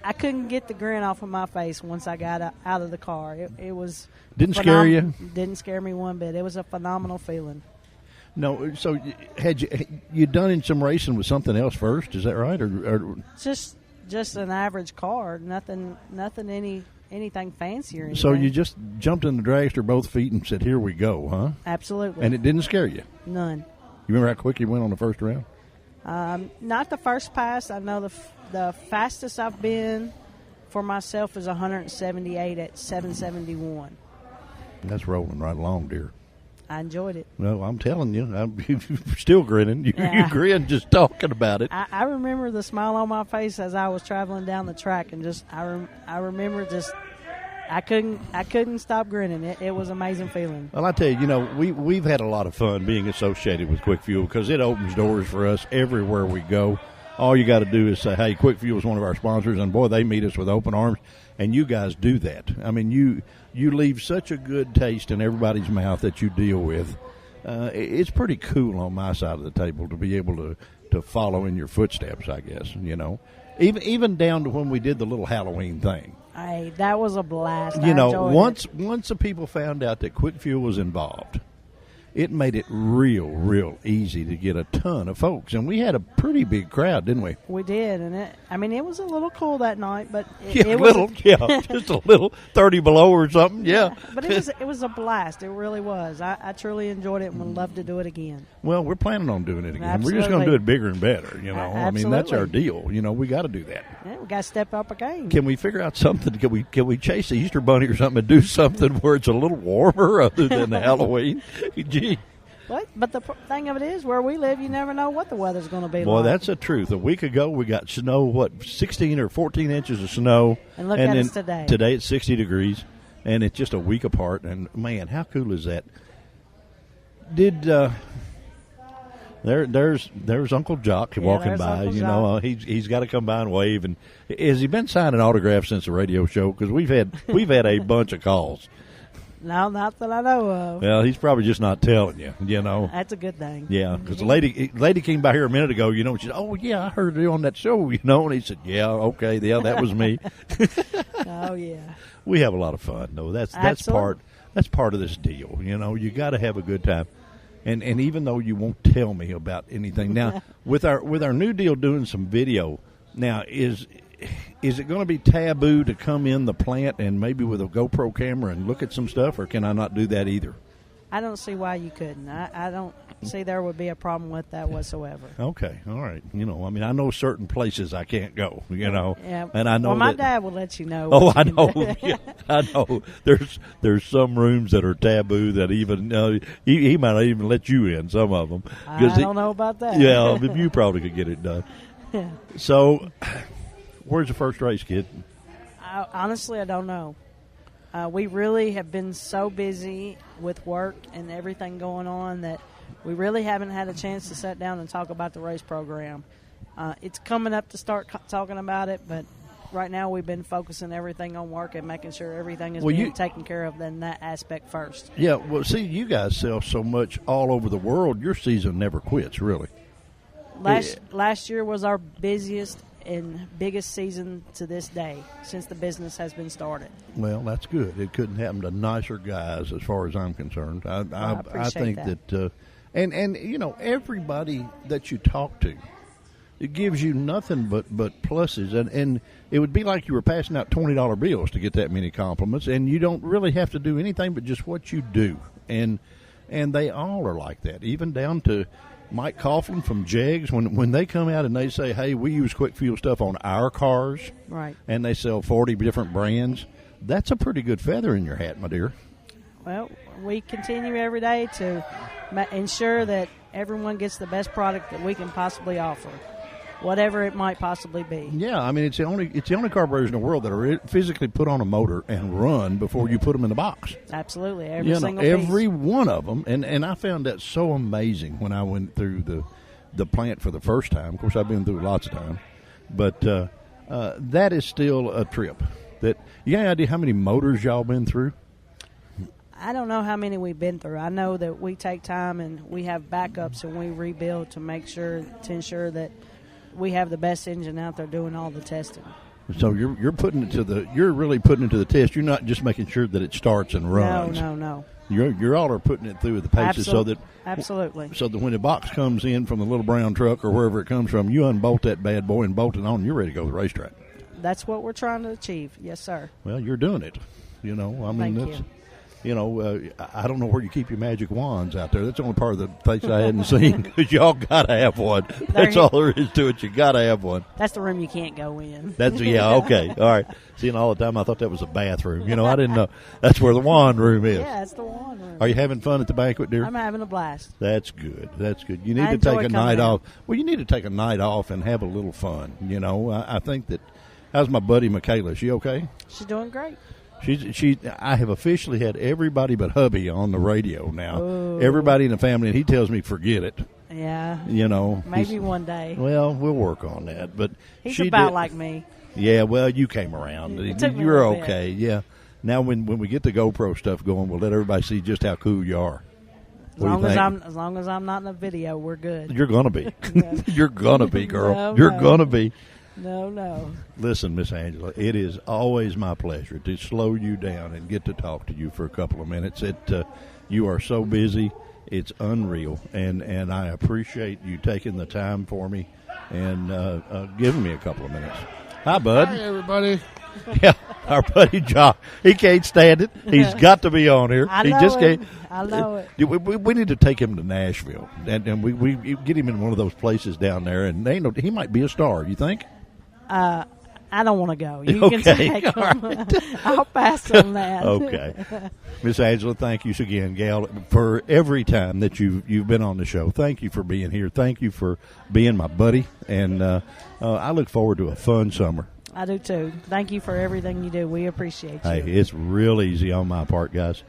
I couldn't get the grin off of my face once I got out of the car. It was didn't scare you? Didn't scare me one bit. It was a phenomenal feeling. No, so had you done in some racing with something else first? Is that right, or just an average car? Nothing anything fancy or anything. So you just jumped in the dragster both feet and said, "Here we go," huh? Absolutely. And it didn't scare you? None. You remember how quick you went on the first round? Not the first pass. I know the fastest I've been for myself is 178 at 771. That's rolling right along, dear. I enjoyed it. Well, I'm telling you, you're still grinning. You grin just talking about it. I remember the smile on my face as I was traveling down the track, and just I remember just I couldn't stop grinning. It was an amazing feeling. Well, I tell you, we've had a lot of fun being associated with Quick Fuel because it opens doors for us everywhere we go. All you got to do is say, "Hey, Quick Fuel is one of our sponsors," and boy, they meet us with open arms. And you guys do that. I mean, you leave such a good taste in everybody's mouth that you deal with. It's pretty cool on my side of the table to be able to follow in your footsteps, I guess, Even down to when we did the little Halloween thing. Hey, that was a blast. Once the people found out that Quick Fuel was involved, it made it real easy to get a ton of folks. And we had a pretty big crowd, didn't we? We did. And it was a little cool that night, but just a little 30 below or something. Yeah. But it was a blast. It really was. I truly enjoyed it and would love to do it again. Well, we're planning on doing it again. Absolutely. We're just going to do it bigger and better, I mean, that's our deal. We got to do that. Yeah, we got to step up our game. Can we figure out something? Can we chase the Easter Bunny or something and do something where it's a little warmer other than Halloween? Gee. But the thing of it is, where we live, you never know what the weather's going to be like. Boy, that's the truth. A week ago, we got snow, 16 or 14 inches of snow. And look at us today. Today it's 60 degrees, and it's just a week apart. And, man, how cool is that? There's Uncle Jock walking by. He's got to come by and wave. And has he been signing autographs since the radio show? Because we've had a bunch of calls. No, not that I know of. Well, he's probably just not telling you, That's a good thing. Yeah, because the lady came by here a minute ago, she said, "Oh, yeah, I heard you on that show, and he said, "Yeah, okay, yeah, that was me." Oh, yeah. We have a lot of fun, though. That's part of this deal, You got to have a good time. And even though you won't tell me about anything. Now, with our new deal doing some video, now is it going to be taboo to come in the plant and maybe with a GoPro camera and look at some stuff, or can I not do that either? I don't see why you couldn't. I don't see there would be a problem with that whatsoever. Okay, all right. I know certain places I can't go, Yeah. And I know well, my dad will let you know. Oh, I know. Yeah, I know. There's some rooms that are taboo that even he might not even let you in, some of them. I don't know about that. Yeah, you probably could get it done. Yeah. So, where's the first race, kid? Honestly, I don't know. We really have been so busy with work and everything going on that we really haven't had a chance to sit down and talk about the race program. It's coming up to start talking about it, but right now we've been focusing everything on work and making sure everything is being taken care of in that aspect first. Yeah, well, see, you guys sell so much all over the world, your season never quits, really. Last year was our busiest and biggest season to this day since the business has been started. Well, that's good. It couldn't happen to nicer guys as far as I'm concerned. I think that and everybody that you talk to, it gives you nothing but pluses, and it would be like you were passing out $20 bills to get that many compliments, and you don't really have to do anything but just what you do, and they all are like that, even down to Mike Coughlin from Jegs, when they come out and they say, "Hey, we use Quick Fuel stuff on our cars," right? And they sell 40 different brands. That's a pretty good feather in your hat, my dear. Well, we continue every day to ensure that everyone gets the best product that we can possibly offer, whatever it might possibly be. Yeah, I mean it's the only carburetors in the world that are physically put on a motor and run before you put them in the box. Absolutely, every one of them, and I found that so amazing when I went through the plant for the first time. Of course, I've been through lots of time, but that is still a trip. That you got any idea how many motors y'all been through? I don't know how many we've been through. I know that we take time and we have backups and we rebuild to ensure that we have the best engine out there doing all the testing. So you're really putting it to the test. You're not just making sure that it starts and runs. No. You're all are putting it through the paces absolutely. So that when the box comes in from the little brown truck or wherever it comes from, you unbolt that bad boy and bolt it on. You're ready to go to the racetrack. That's what we're trying to achieve. Yes, sir. Well, you're doing it. You know, I mean, Thank you. You know, I don't know where you keep your magic wands out there. That's the only part of the place I hadn't seen, because y'all got to have one. That's all there is to it. You got to have one. That's the room you can't go in. Yeah, okay. All right. Seeing all the time, I thought that was a bathroom. You know, I didn't know. That's where the wand room is. Yeah, it's the wand room. Are you having fun at the banquet, dear? I'm having a blast. That's good. That's good. You need to take a night off. Well, you need to take a night off and have a little fun. You know, I think that. How's my buddy Michaela? Is she okay? She's doing great. I have officially had everybody but hubby on the radio now. Ooh. Everybody in the family, and he tells me forget it. Yeah. You know. Maybe one day. Well, we'll work on that. But he's about like me. Yeah, well, you came around. You're okay. Yeah. Now when we get the GoPro stuff going, we'll let everybody see just how cool you are. As long as I'm not in the video, we're good. You're gonna be. You're gonna be, girl. No, You're gonna be. No. Listen, Miss Angela, it is always my pleasure to slow you down and get to talk to you for a couple of minutes. You are so busy, it's unreal, and I appreciate you taking the time for me and giving me a couple of minutes. Hi, bud. Hi, everybody. Yeah, our buddy John. He can't stand it. He's got to be on here. I know it. We need to take him to Nashville, and we get him in one of those places down there, and he might be a star. You think? I don't want to go. You can take him. Right. I'll pass on that. Okay. Miss Angela, thank you again, gal, for every time that you've been on the show. Thank you for being here. Thank you for being my buddy, and I look forward to a fun summer. I do, too. Thank you for everything you do. We appreciate you. Hey, it's real easy on my part, guys.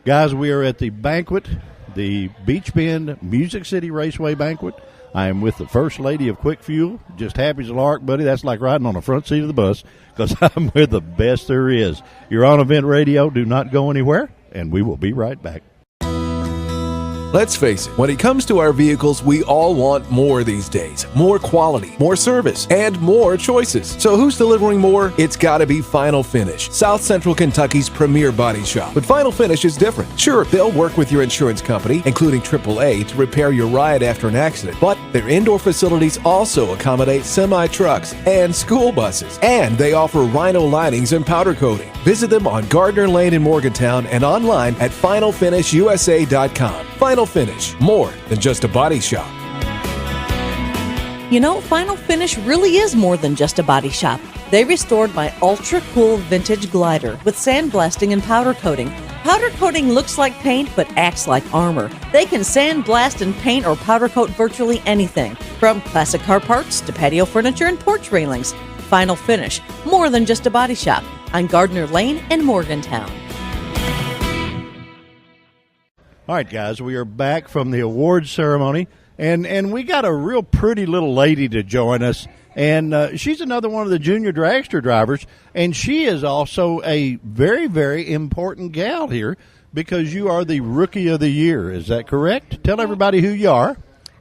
Guys, we are at the banquet, the Beach Bend Music City Raceway banquet. I am with the First Lady of Quick Fuel. Just happy as a lark, buddy. That's like riding on the front seat of the bus, because I'm with the best there is. You're on Event Radio. Do not go anywhere, and we will be right back. Let's face it, when it comes to our vehicles, we all want more these days. More quality, more service, and more choices. So who's delivering more? It's gotta be Final Finish, South Central Kentucky's premier body shop. But Final Finish is different. Sure, they'll work with your insurance company, including AAA, to repair your ride after an accident. But their indoor facilities also accommodate semi-trucks and school buses. And they offer Rhino linings and powder coating. Visit them on Gardner Lane in Morgantown and online at FinalFinishUSA.com. Final Finish, more than just a body shop. You know, Final Finish really is more than just a body shop. They restored my ultra-cool vintage glider with sandblasting and powder coating. Powder coating looks like paint but acts like armor. They can sandblast and paint or powder coat virtually anything, from classic car parts to patio furniture and porch railings. Final Finish, more than just a body shop, on Gardner Lane in Morgantown. All right, guys, we are back from the awards ceremony, and we got a real pretty little lady to join us, and she's another one of the junior dragster drivers, and she is also a very, very important gal here, because you are the Rookie of the Year. Is that correct? Tell everybody who you are.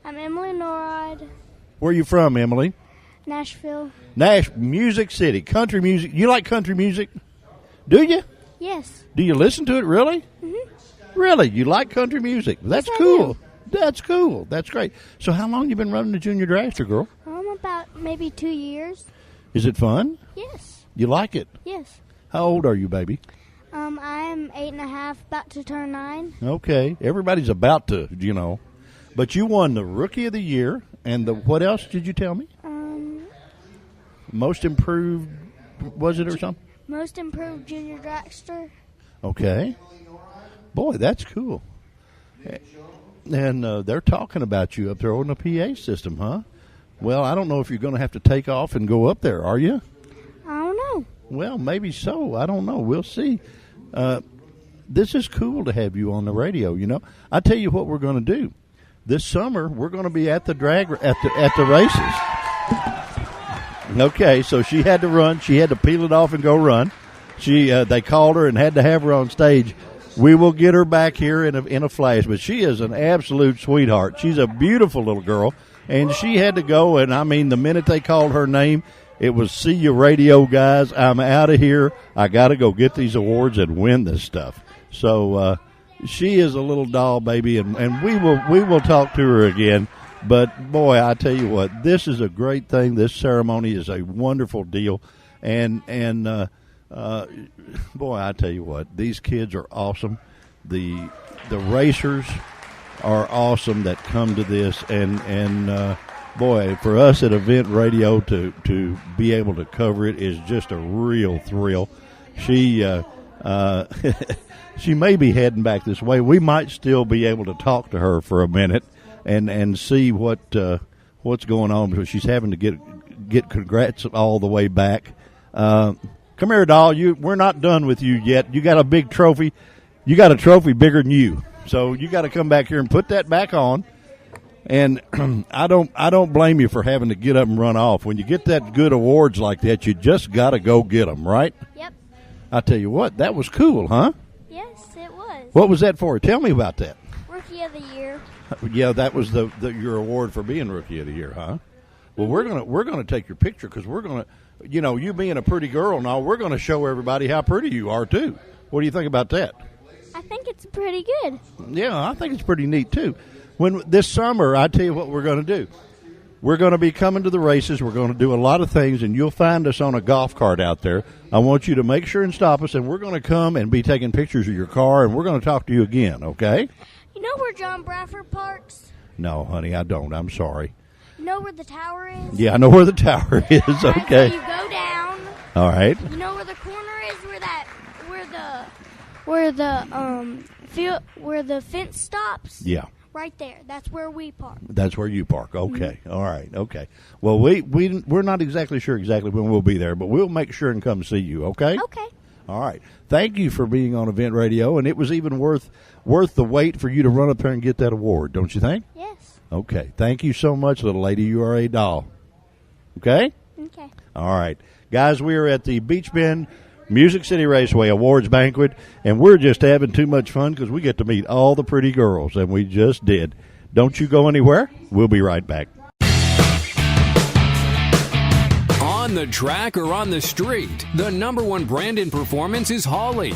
I'm Emily Norrod. Where are you from, Emily? Nashville. Music City, country music. You like country music? Do you? Yes. Do you listen to it, really? Mm-hmm. Really? You like country music? That's yes, cool. That's cool. That's great. So how long you been running the junior dragster, girl? About maybe 2 years. Is it fun? Yes. You like it? Yes. How old are you, baby? I'm 8.5, about to turn 9. Okay. Everybody's about to, you know. But you won the Rookie of the Year, and what else did you tell me? Most improved, was it, or something? Most improved junior dragster. Okay. Boy, that's cool. And they're talking about you up there on the PA system, huh? Well, I don't know if you're going to have to take off and go up there, are you? I don't know. Well, maybe so. I don't know. We'll see. This is cool to have you on the radio, you know. I tell you what we're going to do. This summer, we're going to be at the at the races. Okay, so she had to run. She had to peel it off and go run. They called her and had to have her on stage. We will get her back here in a flash, but she is an absolute sweetheart. She's a beautiful little girl, and she had to go, and I mean, the minute they called her name, it was, see you radio guys, I'm out of here. I got to go get these awards and win this stuff. So she is a little doll, baby, and we will talk to her again. But, boy, I tell you what, this is a great thing. This ceremony is a wonderful deal. And boy, I tell you what, these kids are awesome. The racers are awesome that come to this, and boy, for us at Event Radio to be able to cover it is just a real thrill. She she may be heading back this way. We might still be able to talk to her for a minute and see what's going on, because she's having to get congrats all the way back. Come here, doll. We're not done with you yet. You got a big trophy. You got a trophy bigger than you. So you got to come back here and put that back on. And I don't blame you for having to get up and run off. When you get that good awards like that, you just got to go get them, right? Yep. I tell you what, that was cool, huh? Yes, it was. What was that for? Tell me about that. Rookie of the Year. Yeah, that was your award for being Rookie of the Year, huh? Well, we're gonna take your picture, because we're gonna, you being a pretty girl and all, we're gonna show everybody how pretty you are too. What do you think about that? I think it's pretty good. Yeah, I think it's pretty neat too. When this summer, I tell you what we're going to do. We're going to be coming to the races. We're going to do a lot of things, and you'll find us on a golf cart out there. I want you to make sure and stop us, and we're going to come and be taking pictures of your car, and we're going to talk to you again, okay? You know where John Bradford parks? No, honey, I don't. I'm sorry. You know where the tower is? Yeah, I know where the tower is. Okay. So you go down. All right. You know where the corner is, where the fence stops? Yeah. Right there. That's where we park. That's where you park. Okay. Mm-hmm. All right. Okay. Well, we're not exactly sure when we'll be there, but we'll make sure and come see you. Okay. Okay. All right. Thank you for being on Event Radio, and it was even worth the wait for you to run up there and get that award, don't you think? Yes. Okay. Thank you so much, little lady. You are a doll. Okay? Okay. All right. Guys, we are at the Beach Bend Music City Raceway Awards Banquet, and we're just having too much fun because we get to meet all the pretty girls, and we just did. Don't you go anywhere. We'll be right back. On the track or on the street, the number one brand in performance is Holley.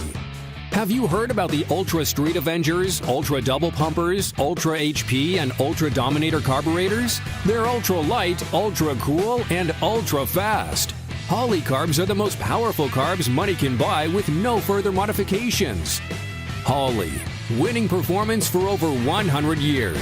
Have you heard about the Ultra Street Avengers, Ultra Double Pumpers, Ultra HP, and Ultra Dominator carburetors? They're ultra light, ultra cool, and ultra fast. Holley carbs are the most powerful carbs money can buy with no further modifications. Holley, winning performance for over 100 years.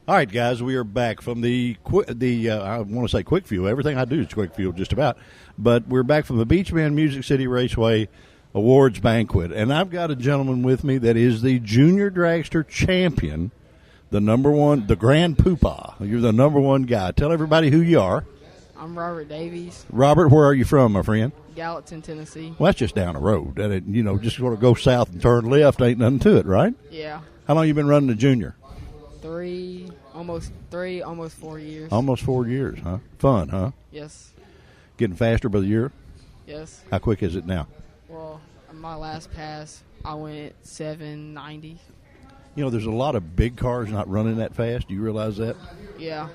All right, guys, we are back from I want to say quick fuel. Everything I do is quick fuel, just about. But we're back from the Beach Bend Music City Raceway Awards Banquet, and I've got a gentleman with me that is the Junior Dragster champion, the number one, the Grand Poopah. You're the number one guy. Tell everybody who you are. I'm Robert Davies. Robert, where are you from, my friend? Gallatin, Tennessee. Well, that's just down the road. That just sort of go south and turn left. Ain't nothing to it, right? Yeah. How long you been running the junior? Almost 4 years. Almost 4 years, huh? Fun, huh? Yes. Getting faster by the year? Yes. How quick is it now? Well, my last pass, I went 790. There's a lot of big cars not running that fast. Do you realize that? Yeah.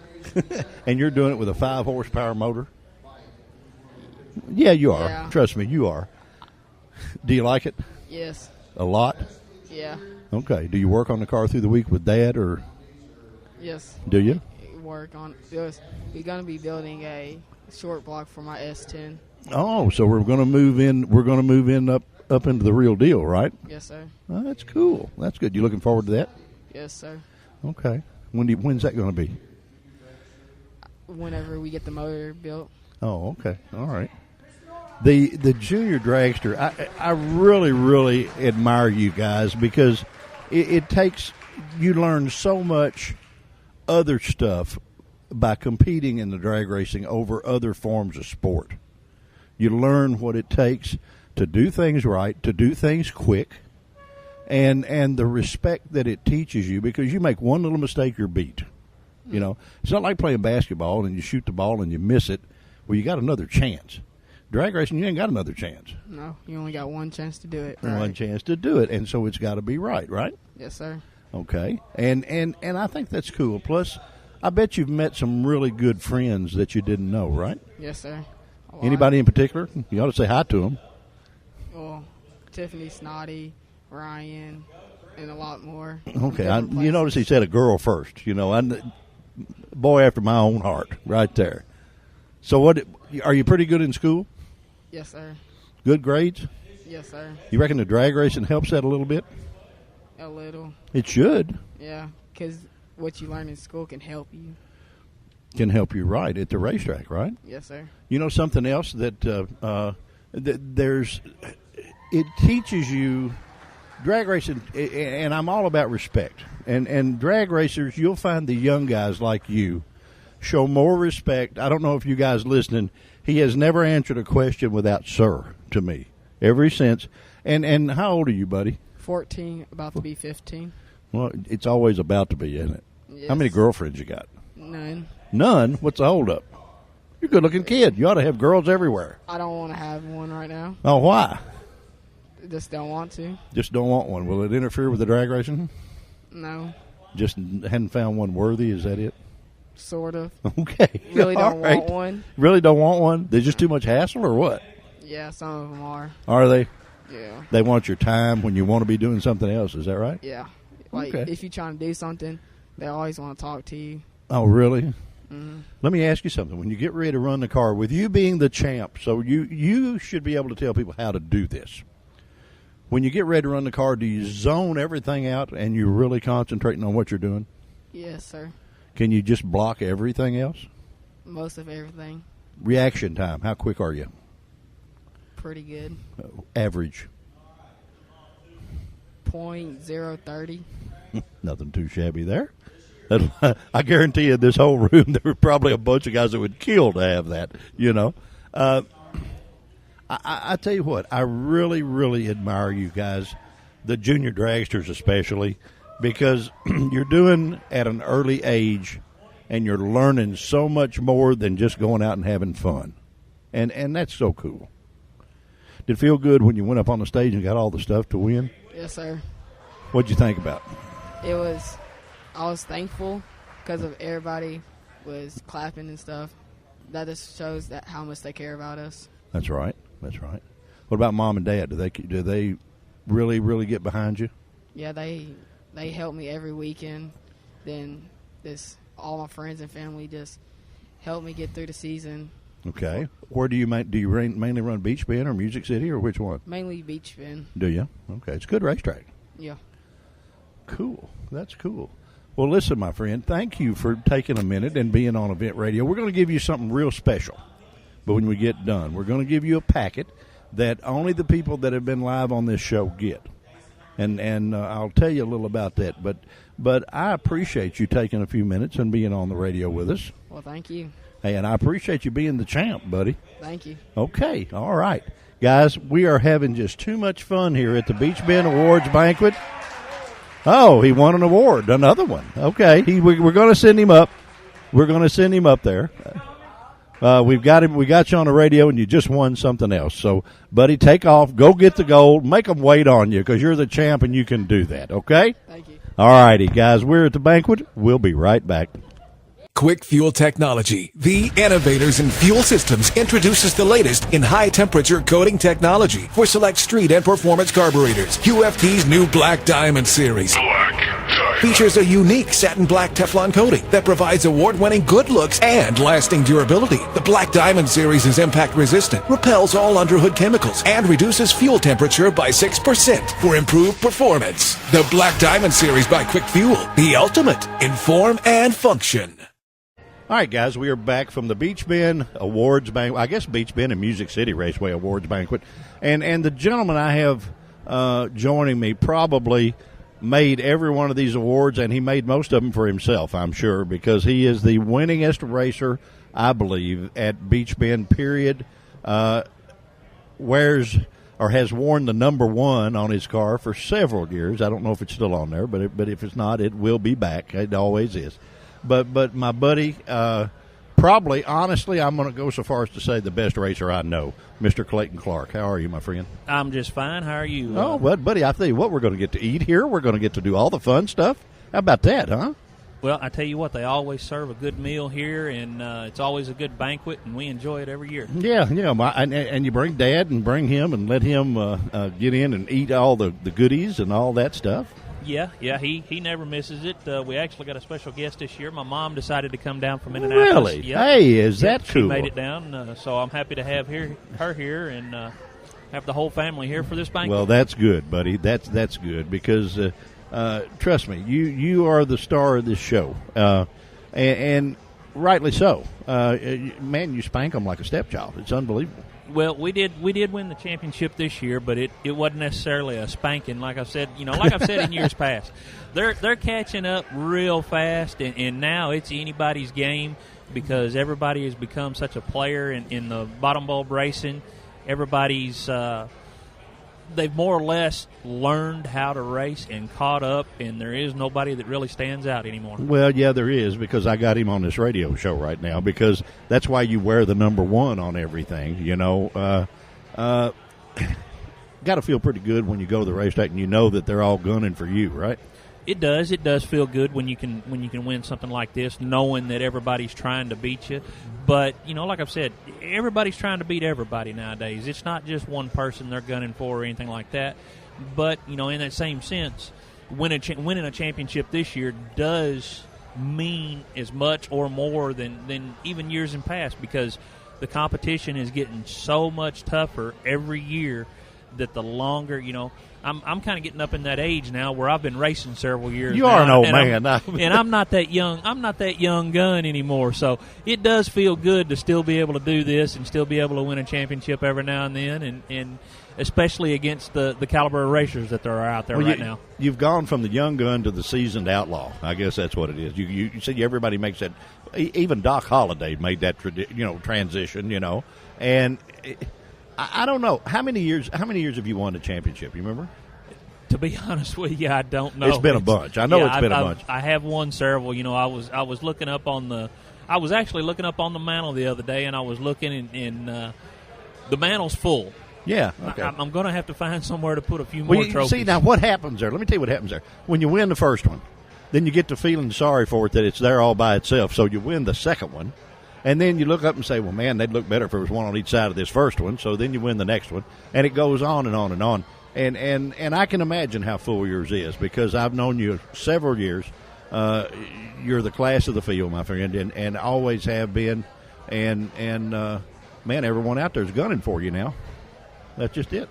And you're doing it with a 5-horsepower motor? Yeah, you are. Yeah. Trust me, you are. Do you like it? Yes. A lot? Yeah. Okay. Do you work on the car through the week with Dad, or? Yes. Do you? We're going to be building a short block for my S10. Oh, so we're going to move in. We're going to move in up into the real deal, right? Yes, sir. Oh, that's cool. That's good. You looking forward to that? Yes, sir. Okay. When's that going to be? Whenever we get the motor built. Oh, okay. All right. The Junior Dragster, I really, really admire you guys, because it takes, you learn so much other stuff by competing in the drag racing over other forms of sport. You learn what it takes to do things right, to do things quick, and the respect that it teaches you, because you make one little mistake, you're beat. It's not like playing basketball and you shoot the ball and you miss it. Well, you got another chance. Drag racing, you ain't got another chance. No, you only got one chance to do it. One chance to do it, and so it's got to be right? Yes, sir. Okay, and I think that's cool. Plus, I bet you've met some really good friends that you didn't know, right? Yes, sir. Anybody in particular? You ought to say hi to them. Well, Tiffany, Snotty, Ryan, and a lot more. Okay, you notice he said a girl first. boy after my own heart right there. So what, are you pretty good in school? Yes, sir. Good grades? Yes, sir. You reckon the drag racing helps that a little bit? A little. It should. Yeah, because what you learn in school can help you. Can help you right at the racetrack, right? Yes, sir. You know something else that there's, it teaches you drag racing, and I'm all about respect. And drag racers, you'll find the young guys like you show more respect. I don't know if you guys listening, he has never answered a question without sir to me ever since. And how old are you, buddy? 14, about to be 15. Well, it's always about to be, isn't it? Yes. How many girlfriends you got? None. None? What's the hold up? You're a good looking kid. You ought to have girls everywhere. I don't want to have one right now. Oh, why? Just don't want to. Just don't want one. Will it interfere with the drag racing? No. Just hadn't found one worthy, is that it? Sort of. Okay. Really don't want one. Really don't want one? There's just too much hassle or what? Yeah, some of them are. Are they? Yeah. They want your time when you want to be doing something else, is that right? Yeah. Like, if you're trying to do something, they always want to talk to you. Oh, really? Mm-hmm. Let me ask you something. When you get ready to run the car, with you being the champ, so you should be able to tell people how to do this. When you get ready to run the car, do you zone everything out and you're really concentrating on what you're doing? Yes, sir. Can you just block everything else? Most of everything. Reaction time, how quick are you? Pretty good. Average? 0.030. Nothing too shabby there. I guarantee you, this whole room, there were probably a bunch of guys that would kill to have that, you know. I tell you what, I really, really admire you guys, the junior dragsters especially, because you're doing at an early age and you're learning so much more than just going out and having fun. And that's so cool. Did it feel good when you went up on the stage and got all the stuff to win? Yes, sir. What'd you think about it? I was thankful because of everybody was clapping and stuff. That just shows that how much they care about us. That's right. That's right. What about mom and dad? Do they really, really get behind you? Yeah, they help me every weekend. Then all my friends and family just help me get through the season. Okay. Where do you mainly run Beach Bend or Music City, or which one? Mainly Beach Bend. Do you? Okay. It's a good racetrack. Yeah. Cool. That's cool. Well, listen, my friend, thank you for taking a minute and being on Event Radio. We're going to give you something real special. But when we get done, we're going to give you a packet that only the people that have been live on this show get. And I'll tell you a little about that. But I appreciate you taking a few minutes and being on the radio with us. Well, thank you. Hey, and I appreciate you being the champ, buddy. Thank you. Okay, all right. Guys, we are having just too much fun here at the Beach Bend Awards Banquet. Oh, he won an award, another one. Okay, we're going to send him up. We're going to send him up there. We've got him. We got you on the radio, and you just won something else. So, buddy, take off. Go get the gold. Make them wait on you because you're the champ, and you can do that. Okay? Thank you. All righty, guys. We're at the banquet. We'll be right back. Quick Fuel Technology, the innovators in fuel systems, introduces the latest in high-temperature coating technology for select street and performance carburetors. QFT's new Black Diamond series features a unique satin black Teflon coating that provides award-winning good looks and lasting durability. The Black Diamond series is impact-resistant, repels all underhood chemicals, and reduces fuel temperature by 6% for improved performance. The Black Diamond series by Quick Fuel, the ultimate in form and function. All right, guys, we are back from the Beach Bend Awards Banquet. I guess Beach Bend and Music City Raceway Awards Banquet. And the gentleman I have joining me probably made every one of these awards, and he made most of them for himself, I'm sure, because he is the winningest racer, I believe, at Beach Bend, period. Wears or has worn the number 1 on his car for several years. I don't know if it's still on there, but if it's not, it will be back. It always is. But my buddy, probably, honestly, I'm going to go so far as to say the best racer I know, Mr. Clayton Clark. How are you, my friend? I'm just fine. How are you? Oh, buddy, I tell you what, we're going to get to eat here. We're going to get to do all the fun stuff. How about that, huh? Well, I tell you what, they always serve a good meal here, and it's always a good banquet, and we enjoy it every year. Yeah, and you bring Dad and bring him and let him get in and eat all the goodies and all that stuff. Yeah, he never misses it. We actually got a special guest this year. My mom decided to come down from Indianapolis. Really? Hey, is that cool? She made it down, so I'm happy to have her here and have the whole family here for this banquet. Well, that's good, buddy. That's good because trust me, you are the star of this show, and rightly so. Man, you spank them like a stepchild. It's unbelievable. Well, we did win the championship this year, but it wasn't necessarily a spanking. Like I've said in years past, they're catching up real fast, and now it's anybody's game because everybody has become such a player in the bottom bulb racing. Everybody's they've more or less learned how to race and caught up, and there is nobody that really stands out anymore. Well, yeah, there is, because I got him on this radio show right now, because that's why you wear the number 1 on everything, you know. Got to feel pretty good when you go to the racetrack and you know that they're all gunning for you, right? It does. It does feel good when you can win something like this, knowing that everybody's trying to beat you. But, you know, like I've said, everybody's trying to beat everybody nowadays. It's not just one person they're gunning for or anything like that. But, you know, in that same sense, winning a championship this year does mean as much or more than even years in past, because the competition is getting so much tougher every year that the longer, you know, I'm kind of getting up in that age now where I've been racing several years. You are an old man, and I'm not that young. I'm not that young gun anymore. So it does feel good to still be able to do this and still be able to win a championship every now and then, and especially against the caliber of racers that there are out there right now. You've gone from the young gun to the seasoned outlaw. I guess that's what it is. You see, everybody makes that. Even Doc Holliday made that transition. You know, and. I don't know. How many years have you won the championship? You remember? To be honest with you, I don't know. It's been a bunch. I know it's been a bunch. I have won several. You know, I was looking up on the mantle the other day, and I was looking and the mantle's full. Yeah. Okay. I'm going to have to find somewhere to put a few more trophies. See, now what happens there? Let me tell you what happens there. When you win the first one, then you get to feeling sorry for it that it's there all by itself. So you win the second one. And then you look up and say, well, man, they'd look better if there was one on each side of this first one. So then you win the next one. And it goes on and on and on. And I can imagine how full yours is, because I've known you several years. You're the class of the field, my friend, and always have been. And man, everyone out there is gunning for you now. That's just it.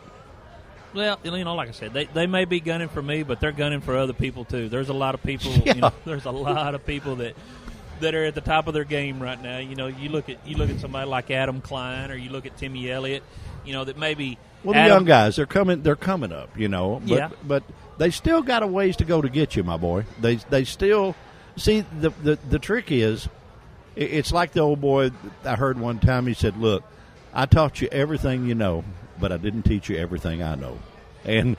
Well, you know, like I said, they may be gunning for me, but they're gunning for other people, too. There's a lot of people, there's a lot of people that are at the top of their game right now. You know, you look at somebody like Adam Klein, or you look at Timmy Elliott, you know, that maybe the young guys, they're coming up, you know, but they still got a ways to go to get you, my boy. They still see the trick is, it's like the old boy I heard one time. He said, "Look, I taught you everything you know, but I didn't teach you everything I know." And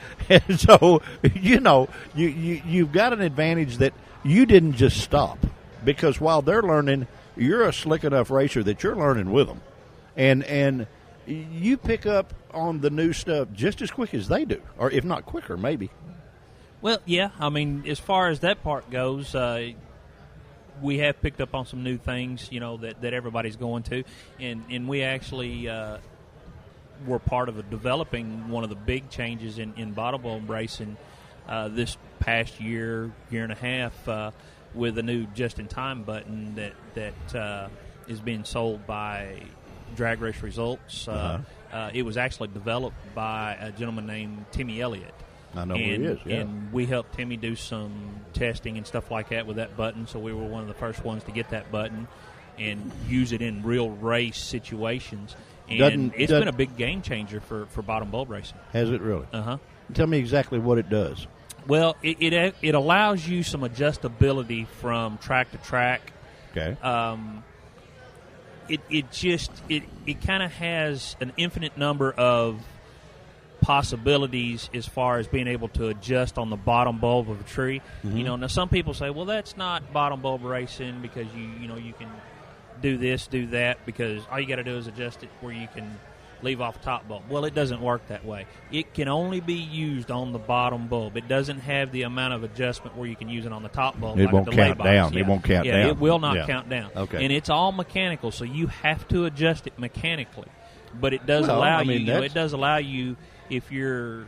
so, you know, you've got an advantage that you didn't just stop. Because while they're learning, you're a slick enough racer that you're learning with them. And you pick up on the new stuff just as quick as they do, or if not quicker, maybe. Well, yeah. I mean, as far as that part goes, we have picked up on some new things, you know, that everybody's going to. And we actually were part of developing one of the big changes in bottom bulb racing this past year and a half, with a new just-in-time button that is being sold by Drag Race Results. It was actually developed by a gentleman named Timmy Elliott. I know who he is, yeah. And we helped Timmy do some testing and stuff like that with that button, so we were one of the first ones to get that button and use it in real race situations. And it's been a big game changer for bottom bulb racing. Has it really? Uh-huh. Tell me exactly what it does. Well, it allows you some adjustability from track to track. Okay. It kind of has an infinite number of possibilities as far as being able to adjust on the bottom bulb of a tree. Mm-hmm. You know, now some people say, well, that's not bottom bulb racing because you can do this, do that, because all you got to do is adjust it where you can leave off top bulb. Well, it doesn't work that way. It can only be used on the bottom bulb. It doesn't have the amount of adjustment where you can use it on the top bulb. It won't count down. It won't count down. It will not count down. Okay. And it's all mechanical, so you have to adjust it mechanically. But it does allow you. It does allow you, if you're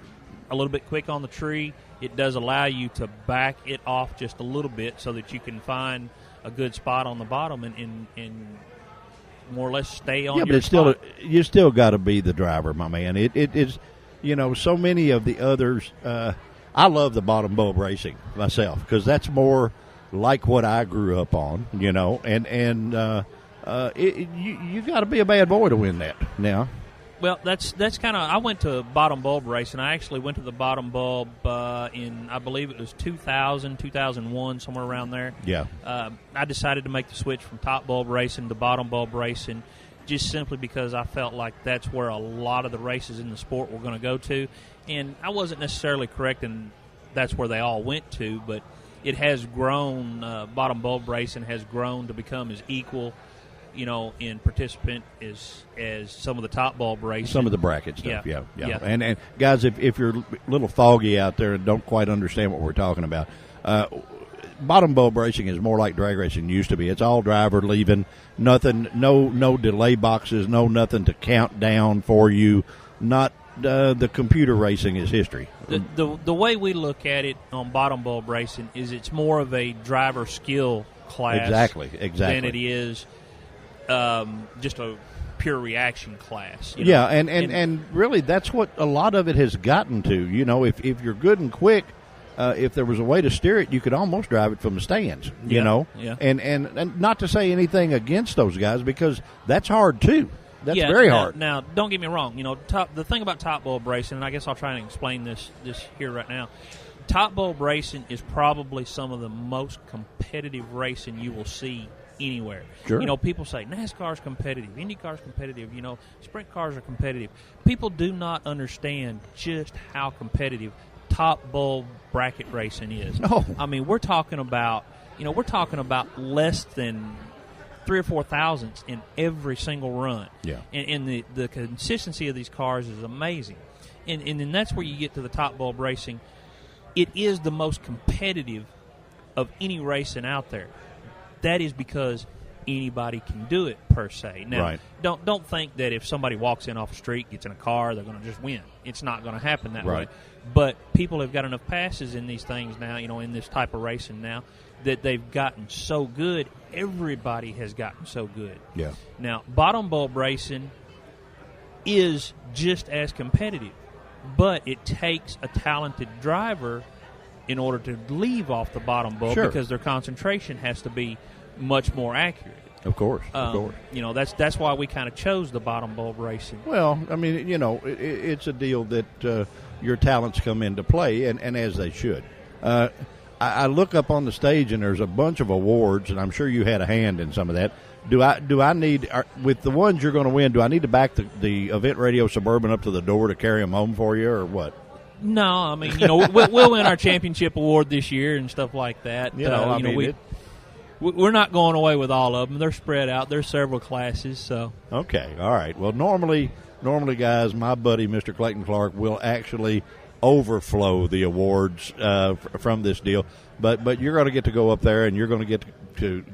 a little bit quick on the tree, it does allow you to back it off just a little bit so that you can find a good spot on the bottom and more or less stay on your spot. You still got to be the driver, my man. It is, so many of the others. I love the bottom bulb racing myself because that's more like what I grew up on, you got to be a bad boy to win that now. Well, that's kind of. I went to bottom bulb racing. I actually went to the bottom bulb in, I believe it was 2000, 2001, somewhere around there. Yeah. I decided to make the switch from top bulb racing to bottom bulb racing, just simply because I felt like that's where a lot of the races in the sport were going to go to, and I wasn't necessarily correct in that's where they all went to, but it has grown. Bottom bulb racing has grown to become as equal, in participant as some of the top bulb racing. Some of the bracket stuff, yeah. And guys, if you're a little foggy out there and don't quite understand what we're talking about, bottom bulb racing is more like drag racing used to be. It's all driver leaving, nothing, no delay boxes, nothing to count down for you. Not the computer racing is history. The way we look at it on bottom bulb racing is it's more of a driver skill class, exactly, than it is just a pure reaction class. Yeah, and really that's what a lot of it has gotten to. If you're good and quick, if there was a way to steer it, you could almost drive it from the stands. Yeah. And not to say anything against those guys because that's hard too. That's very hard. Now, don't get me wrong. The thing about top bulb racing, and I guess I'll try and explain this here right now. Top bulb racing is probably some of the most competitive racing you will see anywhere. Sure. People say NASCAR's competitive, IndyCar's competitive, sprint cars are competitive. People do not understand just how competitive top bulb bracket racing is. No. I mean, we're talking about less than 3 or 4 thousandths in every single run. Yeah. And the consistency of these cars is amazing. And then that's where you get to the top bulb racing. It is the most competitive of any racing out there. That is because anybody can do it, per se. Now, right. Don't think that if somebody walks in off the street, gets in a car, they're going to just win. It's not going to happen that right. way. But people have got enough passes in these things now, in this type of racing now, that they've gotten so good. Everybody has gotten so good. Yeah. Now, bottom bulb racing is just as competitive, but it takes a talented driver in order to leave off the bottom bulb because their concentration has to be much more accurate. Of course. That's why we kind of chose the bottom bulb racing. Well, I mean, it's a deal that your talents come into play, and as they should. I look up on the stage, and there's a bunch of awards, and I'm sure you had a hand in some of that. Do I need, with the ones you're going to win, do I need to back the Event Radio Suburban up to the door to carry them home for you, or what? No, I mean, we'll win our championship award this year and stuff like that. We're not going away with all of them. They're spread out. There's several classes. So okay, all right. Well, normally, guys, my buddy Mr. Clayton Clark will actually overflow the awards from this deal. But you're going to get to go up there and you're going to get to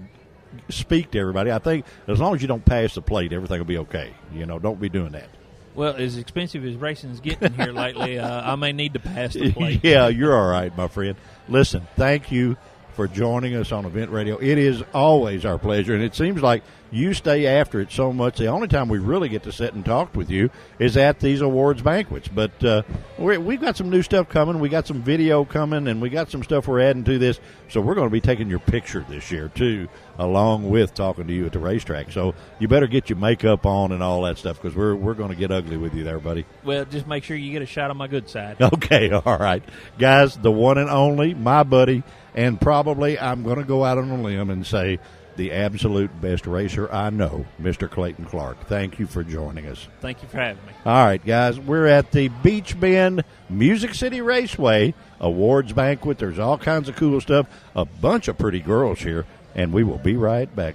speak to everybody. I think as long as you don't pass the plate, everything will be okay. Don't be doing that. Well, as expensive as racing's getting here lately, I may need to pass the plate. Yeah, you're all right, my friend. Listen, thank you for joining us on Event Radio. It is always our pleasure, and it seems like you stay after it so much. The only time we really get to sit and talk with you is at these awards banquets. But we've got some new stuff coming. We got some video coming, and we got some stuff we're adding to this. So we're going to be taking your picture this year, too, along with talking to you at the racetrack. So you better get your makeup on and all that stuff because we're going to get ugly with you there, buddy. Well, just make sure you get a shot on my good side. Okay, all right. Guys, the one and only, my buddy, and probably I'm going to go out on a limb and say the absolute best racer I know, Mr. Clayton Clark. Thank you for joining us. Thank you for having me. All right, guys, we're at the Beach Bend Music City Raceway Awards Banquet. There's all kinds of cool stuff, a bunch of pretty girls here, and we will be right back.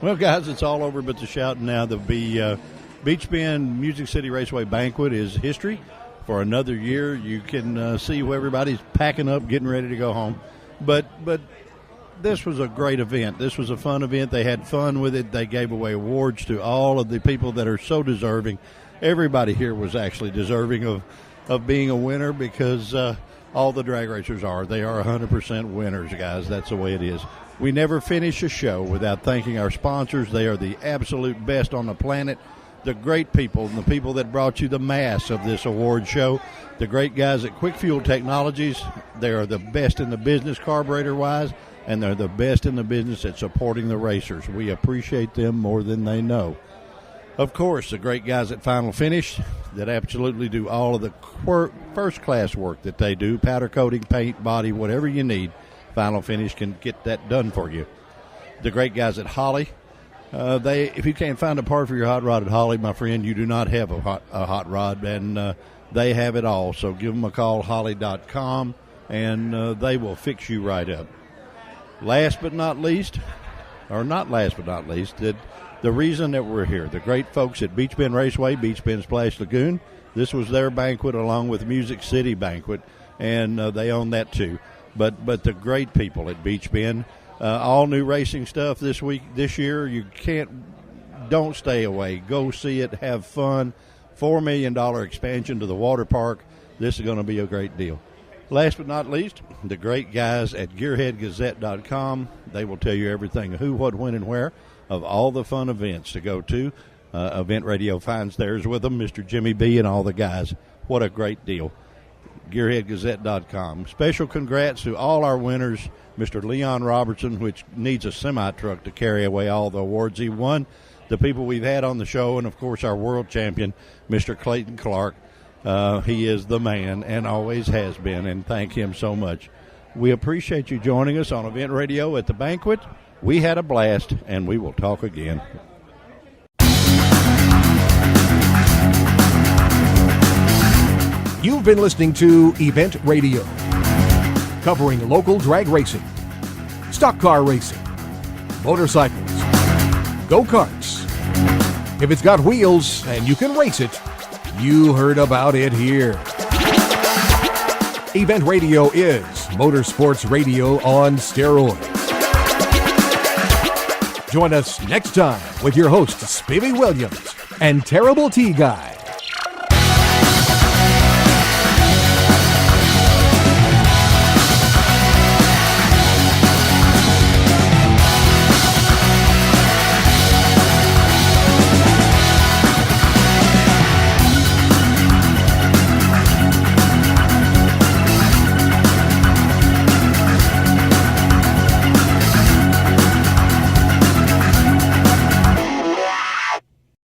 Well, guys, it's all over but the shouting now. The Beach Bend Music City Raceway Banquet is history. For another year, you can see where everybody's packing up, getting ready to go home. But this was a great event. This was a fun event. They had fun with it. They gave away awards to all of the people that are so deserving. Everybody here was actually deserving of being a winner because all the drag racers are. They are 100% winners, guys. That's the way it is. We never finish a show without thanking our sponsors. They are the absolute best on the planet. The great people and the people that brought you the mass of this award show. The great guys at Quick Fuel Technologies. They are the best in the business carburetor-wise, and they're the best in the business at supporting the racers. We appreciate them more than they know. Of course, the great guys at Final Finish that absolutely do all of the first-class work that they do, powder coating, paint, body, whatever you need, Final Finish can get that done for you. The great guys at Holley, if you can't find a part for your hot rod at Holley, my friend, you do not have a hot rod, and they have it all. So give them a call, Holley.com, and they will fix you right up. Last but not least, the reason that we're here, the great folks at Beach Bend Raceway, Beach Bend Splash Lagoon. This was their banquet along with Music City Banquet, and they own that too. But the great people at Beach Bend, all new racing stuff this year. Don't stay away. Go see it. Have fun. $4 million expansion to the water park. This is going to be a great deal. Last but not least, the great guys at GearheadGazette.com. They will tell you everything, who, what, when, and where of all the fun events to go to. Event Radio finds theirs with them, Mr. Jimmy B and all the guys. What a great deal. GearheadGazette.com. Special congrats to all our winners, Mr. Leon Robertson, which needs a semi-truck to carry away all the awards he won, the people we've had on the show, and, of course, our world champion, Mr. Clayton Clark. He is the man and always has been, and thank him so much. We appreciate you joining us on Event Radio at the banquet. We had a blast, and we will talk again. You've been listening to Event Radio, covering local drag racing, stock car racing, motorcycles, go-karts. If it's got wheels and you can race it, you heard about it here. Event Radio is motorsports radio on steroids. Join us next time with your hosts, Spivey Williams and Terrible T Guy.